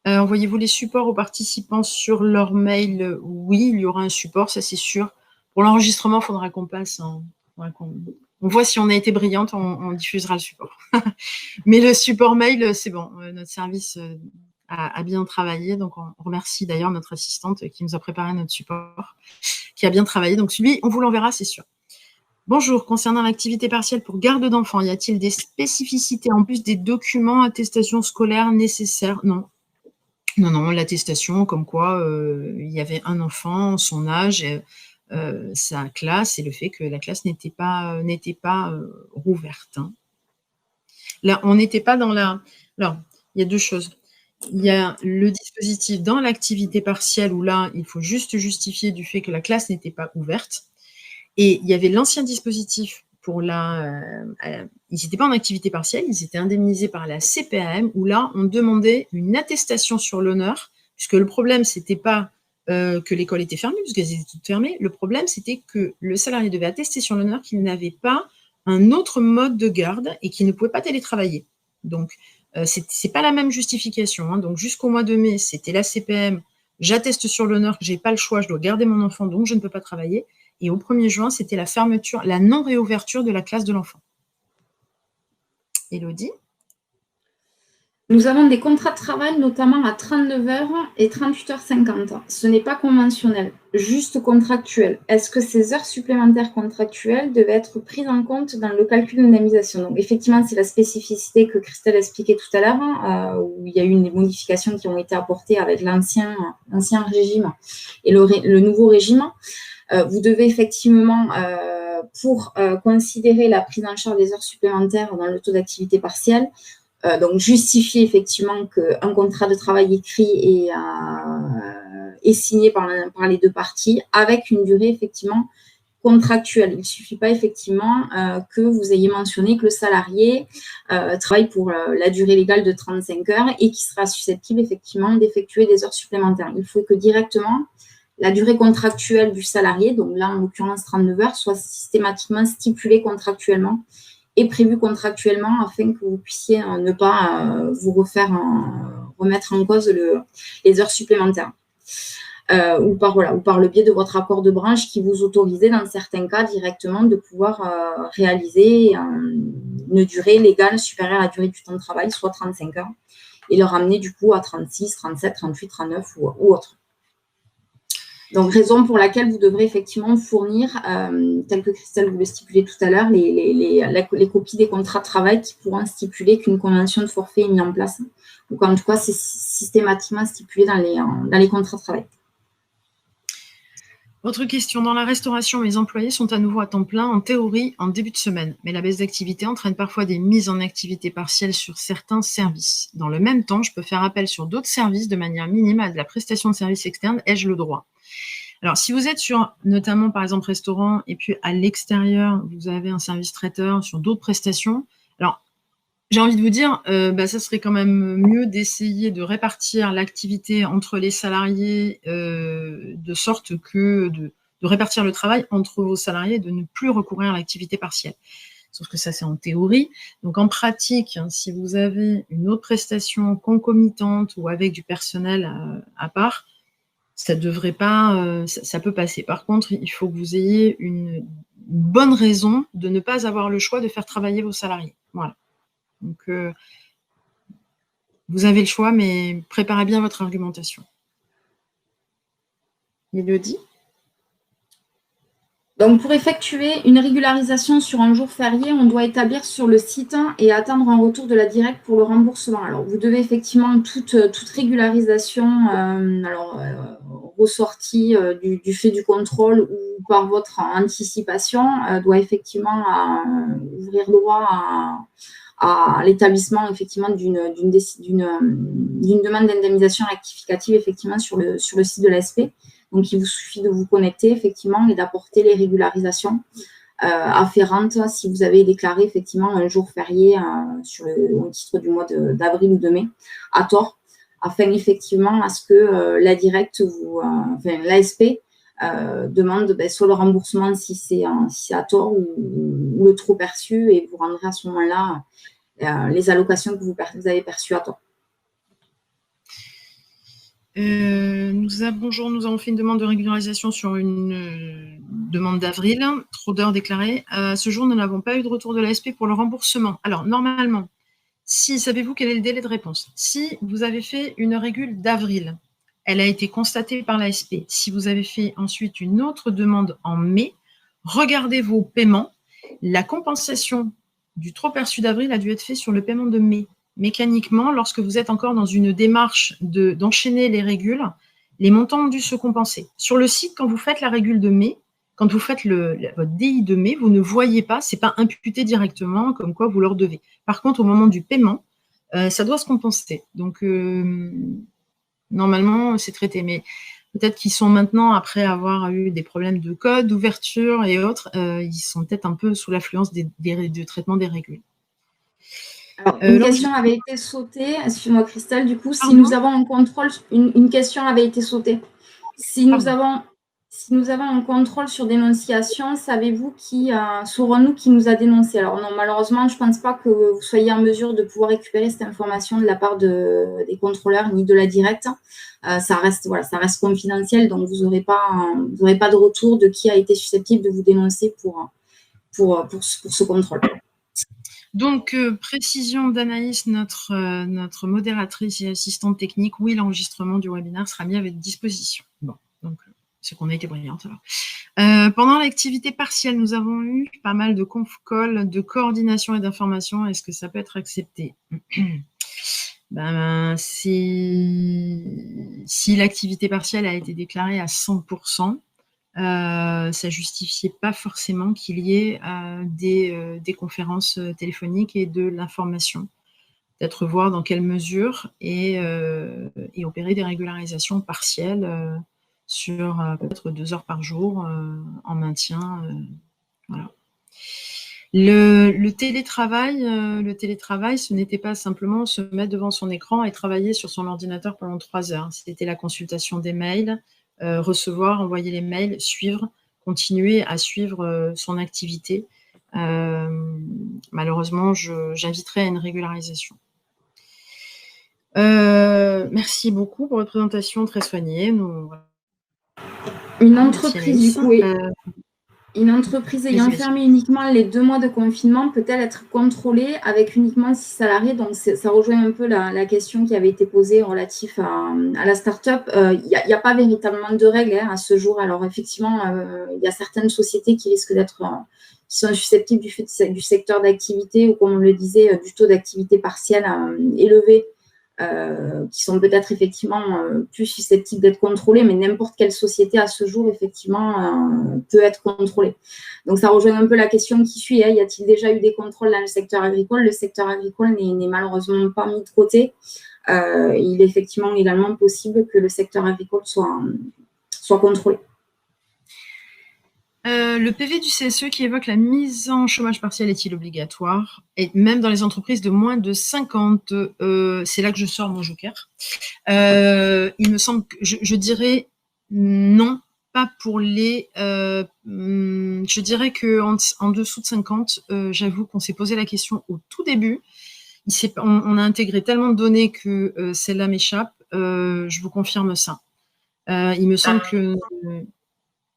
Envoyez-vous les supports aux participants sur leur mail? Oui, il y aura un support, ça c'est sûr. Pour l'enregistrement, il faudra qu'on passe on voit si on a été brillante, on diffusera le support. Mais le support mail, c'est bon. Notre service a bien travaillé. Donc, on remercie d'ailleurs notre assistante qui nous a préparé notre support, qui a bien travaillé. Donc, celui, on vous l'enverra, c'est sûr. Bonjour, concernant l'activité partielle pour garde d'enfants, y a-t-il des spécificités en plus des documents, attestations scolaires nécessaires? Non. Non, l'attestation comme quoi il y avait un enfant, son âge, sa classe et le fait que la classe n'était pas rouverte. Hein. Là, on n'était pas dans la… Alors, il y a deux choses. Il y a le dispositif dans l'activité partielle où là, il faut juste justifier du fait que la classe n'était pas ouverte. Et il y avait l'ancien dispositif pour ils n'étaient pas en activité partielle, ils étaient indemnisés par la CPAM, où là, on demandait une attestation sur l'honneur, puisque le problème, c'était pas que l'école était fermée, puisqu'elles étaient toutes fermées. Le problème, c'était que le salarié devait attester sur l'honneur qu'il n'avait pas un autre mode de garde et qu'il ne pouvait pas télétravailler. Donc, c'est pas la même justification. Hein. Donc, jusqu'au mois de mai, c'était la CPM, j'atteste sur l'honneur que j'ai pas le choix, je dois garder mon enfant, donc je ne peux pas travailler. Et au 1er juin, c'était la fermeture, la non-réouverture de la classe de l'enfant. Élodie? Nous avons des contrats de travail, notamment à 39 heures et 38h50. Ce n'est pas conventionnel, juste contractuel. Est-ce que ces heures supplémentaires contractuelles devaient être prises en compte dans le calcul d'indemnisation? Donc, effectivement, c'est la spécificité que Christelle expliquait tout à l'heure, où il y a eu des modifications qui ont été apportées avec l'ancien régime et le nouveau régime. Vous devez effectivement, pour considérer la prise en charge des heures supplémentaires dans le taux d'activité partielle, donc justifier effectivement qu'un contrat de travail écrit est signé par les deux parties avec une durée effectivement contractuelle. Il ne suffit pas effectivement que vous ayez mentionné que le salarié travaille pour la durée légale de 35 heures et qui sera susceptible effectivement d'effectuer des heures supplémentaires. Il faut que directement la durée contractuelle du salarié, donc là en l'occurrence 39 heures, soit systématiquement stipulée contractuellement et prévu contractuellement afin que vous puissiez ne pas vous remettre en cause les heures supplémentaires. Ou par le biais de votre accord de branche qui vous autorisait dans certains cas directement de pouvoir réaliser une durée légale supérieure à la durée du temps de travail, soit 35 heures, et le ramener du coup à 36, 37, 38, 39 ou autre. Donc, raison pour laquelle vous devrez effectivement fournir, tel que Christelle vous le stipulait tout à l'heure, les copies des contrats de travail qui pourront stipuler qu'une convention de forfait est mise en place. Donc, en tout cas, c'est systématiquement stipulé dans les contrats de travail. Autre question. Dans la restauration, mes employés sont à nouveau à temps plein, en théorie, en début de semaine. Mais la baisse d'activité entraîne parfois des mises en activité partielle sur certains services. Dans le même temps, je peux faire appel sur d'autres services de manière minime à de la prestation de services externes. Ai-je le droit? Alors, si vous êtes sur, notamment, par exemple, restaurant, et puis à l'extérieur, vous avez un service traiteur sur d'autres prestations, alors, j'ai envie de vous dire, ça serait quand même mieux d'essayer de répartir l'activité entre les salariés de sorte que de répartir le travail entre vos salariés, de ne plus recourir à l'activité partielle. Sauf que ça, c'est en théorie. Donc, en pratique, hein, si vous avez une autre prestation concomitante ou avec du personnel à part, ça devrait pas, ça peut passer. Par contre, il faut que vous ayez une bonne raison de ne pas avoir le choix de faire travailler vos salariés. Voilà. Donc, vous avez le choix, mais préparez bien votre argumentation. Élodie? Donc, pour effectuer une régularisation sur un jour férié, on doit établir sur le site et attendre un retour de la DIRECT pour le remboursement. Alors, vous devez effectivement toute régularisation, ressortie du fait du contrôle ou par votre anticipation, doit effectivement ouvrir droit à l'établissement effectivement d'une demande d'indemnisation rectificative effectivement sur le site de l'ASP. Donc, il vous suffit de vous connecter effectivement et d'apporter les régularisations afférentes si vous avez déclaré effectivement un jour férié au titre du mois d'avril ou de mai à tort, afin effectivement à ce que la DIRECT l'ASP demande soit le remboursement si c'est à tort ou le trop perçu et vous rendrez à ce moment-là les allocations que vous avez perçues à tort. Bonjour, nous avons fait une demande de régularisation sur une demande d'avril, trop d'heures déclarées. À ce jour, nous n'avons pas eu de retour de l'ASP pour le remboursement. Alors, normalement, savez-vous quel est le délai de réponse? Si vous avez fait une régule d'avril, elle a été constatée par l'ASP. Si vous avez fait ensuite une autre demande en mai, regardez vos paiements. La compensation du trop perçu d'avril a dû être faite sur le paiement de mai. Mécaniquement, lorsque vous êtes encore dans une démarche d'enchaîner les régules, les montants ont dû se compenser. Sur le site, quand vous faites la régule de mai, quand vous faites votre DI de mai, vous ne voyez pas, ce n'est pas imputé directement comme quoi vous leur devez. Par contre, au moment du paiement, ça doit se compenser. Donc, normalement, c'est traité. Mais peut-être qu'ils sont maintenant, après avoir eu des problèmes de code, d'ouverture et autres, ils sont peut-être un peu sous l'affluence du traitement des régules. Alors, une question avait été sautée. Excuse-moi, Christelle. Du coup, si nous avons un contrôle, une question avait été sautée. Si nous avons un contrôle sur dénonciation, savez-vous saurons-nous qui nous a dénoncé? Alors non, malheureusement, je ne pense pas que vous soyez en mesure de pouvoir récupérer cette information de la part des contrôleurs ni de la directe. Ça reste confidentiel, donc vous n'aurez pas de retour de qui a été susceptible de vous dénoncer pour ce contrôle. Donc, précision d'Anaïs, notre modératrice et assistante technique, oui, l'enregistrement du webinaire sera mis à votre disposition. Bon, donc, c'est qu'on a été brillante alors. Pendant l'activité partielle, nous avons eu pas mal de conf-calls, de coordination et d'information. Est-ce que ça peut être accepté? Si l'activité partielle a été déclarée à 100%, ça justifiait pas forcément qu'il y ait des conférences téléphoniques et de l'information. Peut-être voir dans quelle mesure et opérer des régularisations partielles sur peut-être 2 heures par jour en maintien. Voilà. Le télétravail, ce n'était pas simplement se mettre devant son écran et travailler sur son ordinateur pendant 3 heures. C'était la consultation des mails, recevoir, envoyer les mails, suivre, continuer à suivre son activité. Malheureusement, j'inviterai à une régularisation. Merci beaucoup pour votre présentation très soignée. Une entreprise, du coup, une entreprise ayant fermé uniquement les 2 mois de confinement peut-elle être contrôlée avec uniquement 6 salariés? Donc, ça rejoint un peu la question qui avait été posée relative à la start-up. Il n'y a pas véritablement de règles à ce jour. Alors, effectivement, il y a certaines sociétés qui risquent qui sont susceptibles du secteur d'activité ou, comme on le disait, du taux d'activité partielle élevé. Qui sont peut-être effectivement plus susceptibles d'être contrôlés, mais n'importe quelle société à ce jour, effectivement, peut être contrôlée. Donc, ça rejoint un peu la question qui suit. Y a-t-il déjà eu des contrôles dans le secteur agricole? Le secteur agricole n'est malheureusement pas mis de côté. Il est effectivement également possible que le secteur agricole soit contrôlé. Le PV du CSE qui évoque la mise en chômage partiel est-il obligatoire? Et même dans les entreprises de moins de 50, c'est là que je sors mon joker. Il me semble que je dirais non, pas pour les... je dirais qu'en dessous de 50, j'avoue qu'on s'est posé la question au tout début. On a intégré tellement de données que celle-là m'échappe. Je vous confirme ça. Il me semble que...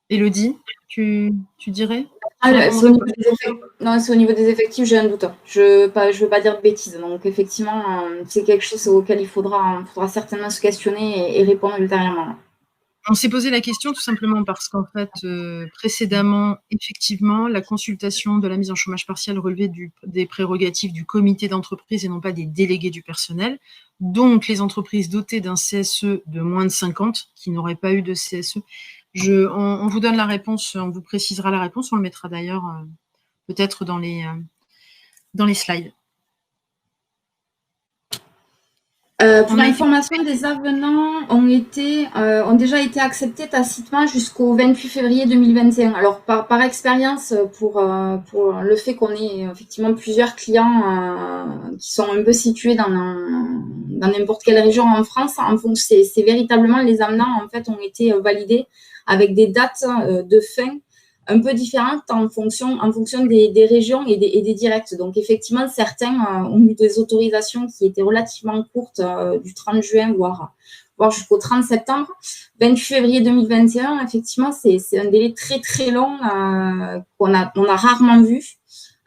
Élodie, tu dirais? Non, c'est au niveau des effectifs, j'ai un doute. Je veux pas dire de bêtises. Donc, effectivement, c'est quelque chose auquel il faudra certainement se questionner et répondre ultérieurement. On s'est posé la question tout simplement parce qu'en fait, précédemment, effectivement, la consultation de la mise en chômage partiel relevait des prérogatives du comité d'entreprise et non pas des délégués du personnel. Donc, les entreprises dotées d'un CSE de moins de 50, qui n'auraient pas eu de CSE, on vous donne la réponse, on vous précisera la réponse, on le mettra d'ailleurs peut-être dans les slides. Pour l'information, des avenants ont déjà été acceptés tacitement jusqu'au 28 février 2021. Alors, par expérience, pour le fait qu'on ait effectivement plusieurs clients qui sont un peu situés dans n'importe quelle région en France, c'est véritablement les avenants en fait ont été validés avec des dates de fin un peu différentes en fonction des régions et des directs. Donc, effectivement, certains ont eu des autorisations qui étaient relativement courtes, du 30 juin, voire jusqu'au 30 septembre. 28 février 2021, effectivement, c'est un délai très, très long qu'on a rarement vu.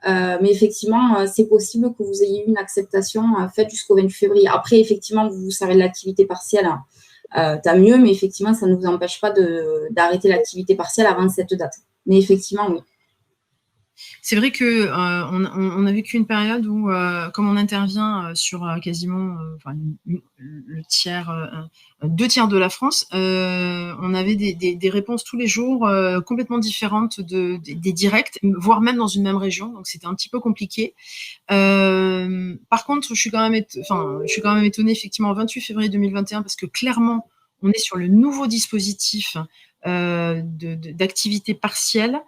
Mais effectivement, c'est possible que vous ayez eu une acceptation faite jusqu'au 28 février. Après, effectivement, vous savez de l'activité partielle, tant mieux, mais effectivement, ça ne vous empêche pas d'arrêter l'activité partielle avant cette date. Mais effectivement, oui. C'est vrai que on a vécu une période où, comme on intervient sur quasiment le tiers, 2 tiers de la France, on avait des réponses tous les jours complètement différentes des directs, voire même dans une même région. Donc c'était un petit peu compliqué. Par contre, je suis quand même étonnée effectivement au 28 février 2021 parce que clairement, on est sur le nouveau dispositif d'activité partielle.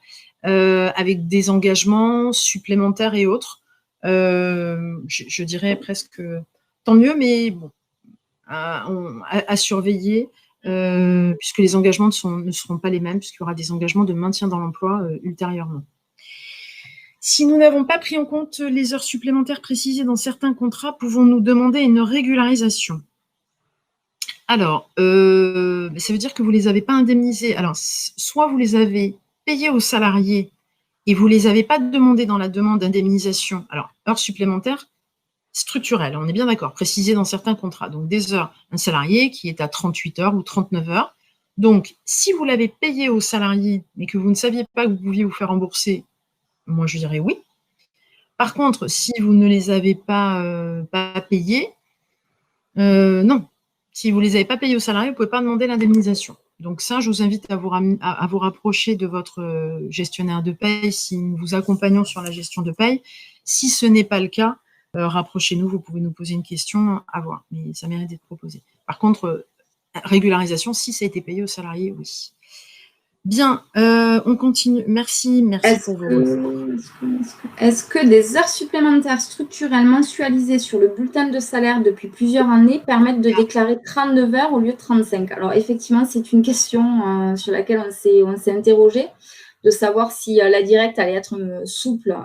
Avec des engagements supplémentaires et autres. Je dirais presque tant mieux, mais bon, à surveiller, puisque les engagements ne seront pas les mêmes, puisqu'il y aura des engagements de maintien dans l'emploi ultérieurement. Si nous n'avons pas pris en compte les heures supplémentaires précisées dans certains contrats, pouvons-nous demander une régularisation? Alors, ça veut dire que vous ne les avez pas indemnisés. Alors, soit vous les avez payés aux salariés et vous ne les avez pas demandés dans la demande d'indemnisation. Alors, heures supplémentaires structurelles, on est bien d'accord, précisées dans certains contrats. Donc, des heures, un salarié qui est à 38 heures ou 39 heures. Donc, si vous l'avez payé aux salariés, mais que vous ne saviez pas que vous pouviez vous faire rembourser, moi, je dirais oui. Par contre, si vous ne les avez pas payés, non. Si vous ne les avez pas payés aux salariés, vous ne pouvez pas demander l'indemnisation. Donc ça, je vous invite à vous rapprocher de votre gestionnaire de paye si nous vous accompagnons sur la gestion de paye. Si ce n'est pas le cas, rapprochez-nous, vous pouvez nous poser une question à voir, mais ça mérite d'être proposé. Par contre, régularisation, si ça a été payé aux salariés, oui. Bien, on continue. Merci pour vos retours. Est-ce que des heures supplémentaires structurelles mensualisées sur le bulletin de salaire depuis plusieurs années permettent de déclarer 39 heures au lieu de 35? Alors, effectivement, c'est une question sur laquelle on s'est interrogé, de savoir si la directe allait être souple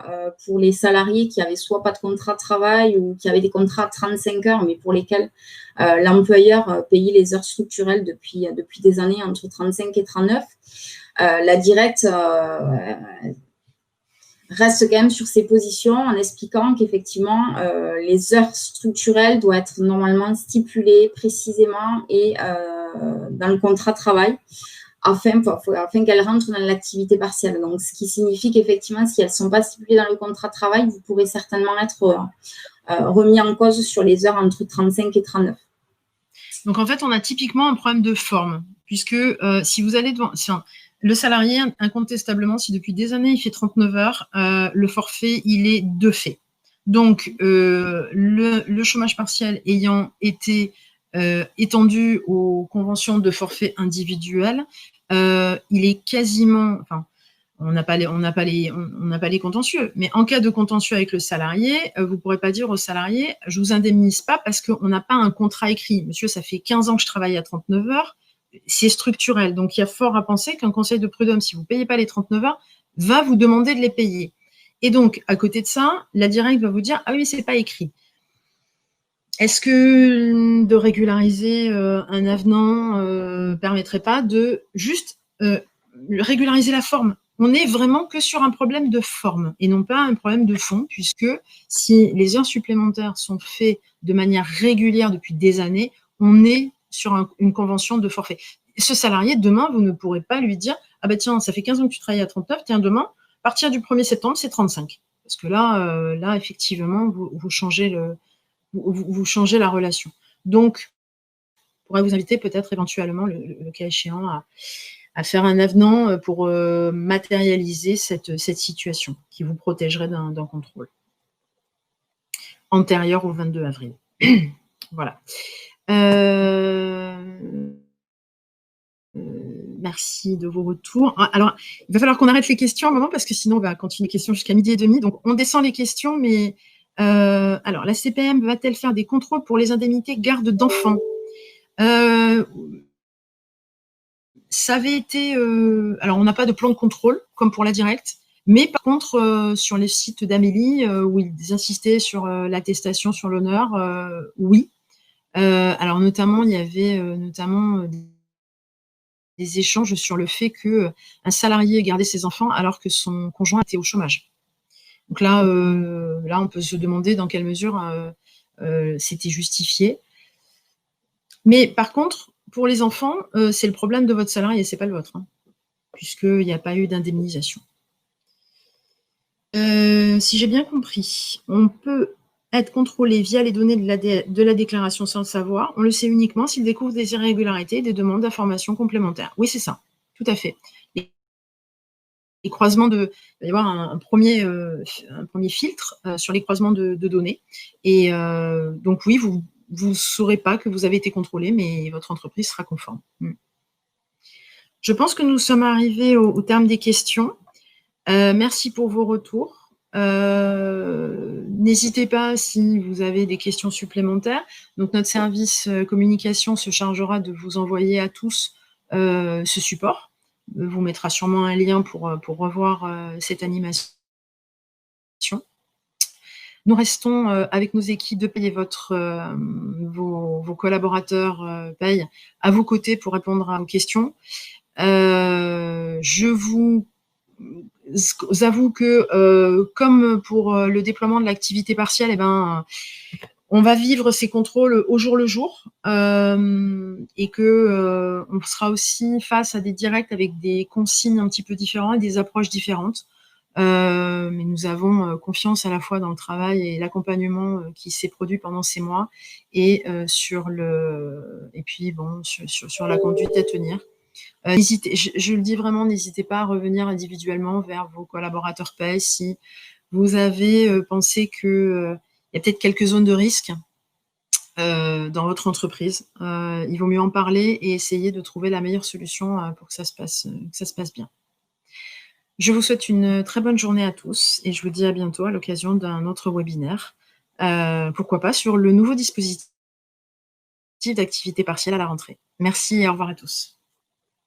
pour les salariés qui avaient soit pas de contrat de travail ou qui avaient des contrats de 35 heures, mais pour lesquels l'employeur payait les heures structurelles depuis des années entre 35 et 39. La directe reste quand même sur ses positions en expliquant qu'effectivement, les heures structurelles doivent être normalement stipulées précisément et dans le contrat de travail afin qu'elles rentrent dans l'activité partielle. Donc, ce qui signifie qu'effectivement, si elles ne sont pas stipulées dans le contrat de travail, vous pourrez certainement être remis en cause sur les heures entre 35 et 39. Donc, en fait, on a typiquement un problème de forme, puisque si vous allez devant... Le salarié, incontestablement, si depuis des années il fait 39 heures, le forfait, il est de fait. Donc, le chômage partiel ayant été étendu aux conventions de forfait individuel, il est quasiment... Enfin, on n'a pas les contentieux, mais en cas de contentieux avec le salarié, vous ne pourrez pas dire au salarié « je ne vous indemnise pas parce qu'on n'a pas un contrat écrit. Monsieur, ça fait 15 ans que je travaille à 39 heures. » C'est structurel. Donc, il y a fort à penser qu'un conseil de prud'homme, si vous ne payez pas les 39 heures, va vous demander de les payer. Et donc, à côté de ça, la directe va vous dire « ah oui, ce n'est pas écrit ». Est-ce que de régulariser un avenant ne permettrait pas de juste régulariser la forme? On n'est vraiment que sur un problème de forme et non pas un problème de fond, puisque si les heures supplémentaires sont faites de manière régulière depuis des années, on est sur une convention de forfait. Ce salarié, demain, vous ne pourrez pas lui dire « ah bah tiens, ça fait 15 ans que tu travailles à 39, tiens, demain, à partir du 1er septembre, c'est 35 ». Parce que là, effectivement, vous changez la relation. Donc, je pourrais vous inviter peut-être éventuellement, le cas échéant, à faire un avenant pour matérialiser cette situation qui vous protégerait d'un contrôle antérieur au 22 avril. Voilà. Merci de vos retours. Alors, il va falloir qu'on arrête les questions à un moment parce que sinon, on va continuer les questions jusqu'à 12h30. Donc, on descend les questions, mais alors, la CPM va-t-elle faire des contrôles pour les indemnités garde d'enfants? ça avait été... alors, on n'a pas de plan de contrôle, comme pour la directe, mais par contre, sur les sites d'Amélie, où ils insistaient sur l'attestation sur l'honneur, oui. Alors, notamment, il y avait des échanges sur le fait qu'un salarié gardait ses enfants alors que son conjoint était au chômage. Donc là, on peut se demander dans quelle mesure c'était justifié. Mais par contre, pour les enfants, c'est le problème de votre salarié, c'est pas le vôtre, hein, puisqu'il n'y a pas eu d'indemnisation. Si j'ai bien compris, on peut être contrôlé via les données de la déclaration sans le savoir. On le sait uniquement s'il découvre des irrégularités et des demandes d'informations complémentaires. Oui, c'est ça, tout à fait. Les croisements il va y avoir un premier filtre sur les croisements de données. Et donc oui, vous ne saurez pas que vous avez été contrôlé, mais votre entreprise sera conforme. Je pense que nous sommes arrivés au terme des questions. Merci pour vos retours. N'hésitez pas si vous avez des questions supplémentaires. Donc, notre service communication se chargera de vous envoyer à tous ce support. Vous mettra sûrement un lien pour revoir cette animation. Nous restons avec nos équipes de paye et vos collaborateurs paye à vos côtés pour répondre à vos questions. Je vous avoue que, comme pour le déploiement de l'activité partielle, on va vivre ces contrôles au jour le jour et que on sera aussi face à des directs avec des consignes un petit peu différentes et des approches différentes. Mais nous avons confiance à la fois dans le travail et l'accompagnement qui s'est produit pendant ces mois et sur la conduite à tenir. Je le dis vraiment, n'hésitez pas à revenir individuellement vers vos collaborateurs paye si vous avez pensé qu'il y a peut-être quelques zones de risque dans votre entreprise. Il vaut mieux en parler et essayer de trouver la meilleure solution pour que ça se passe bien. Je vous souhaite une très bonne journée à tous et je vous dis à bientôt à l'occasion d'un autre webinaire. Pourquoi pas sur le nouveau dispositif d'activité partielle à la rentrée. Merci et au revoir à tous.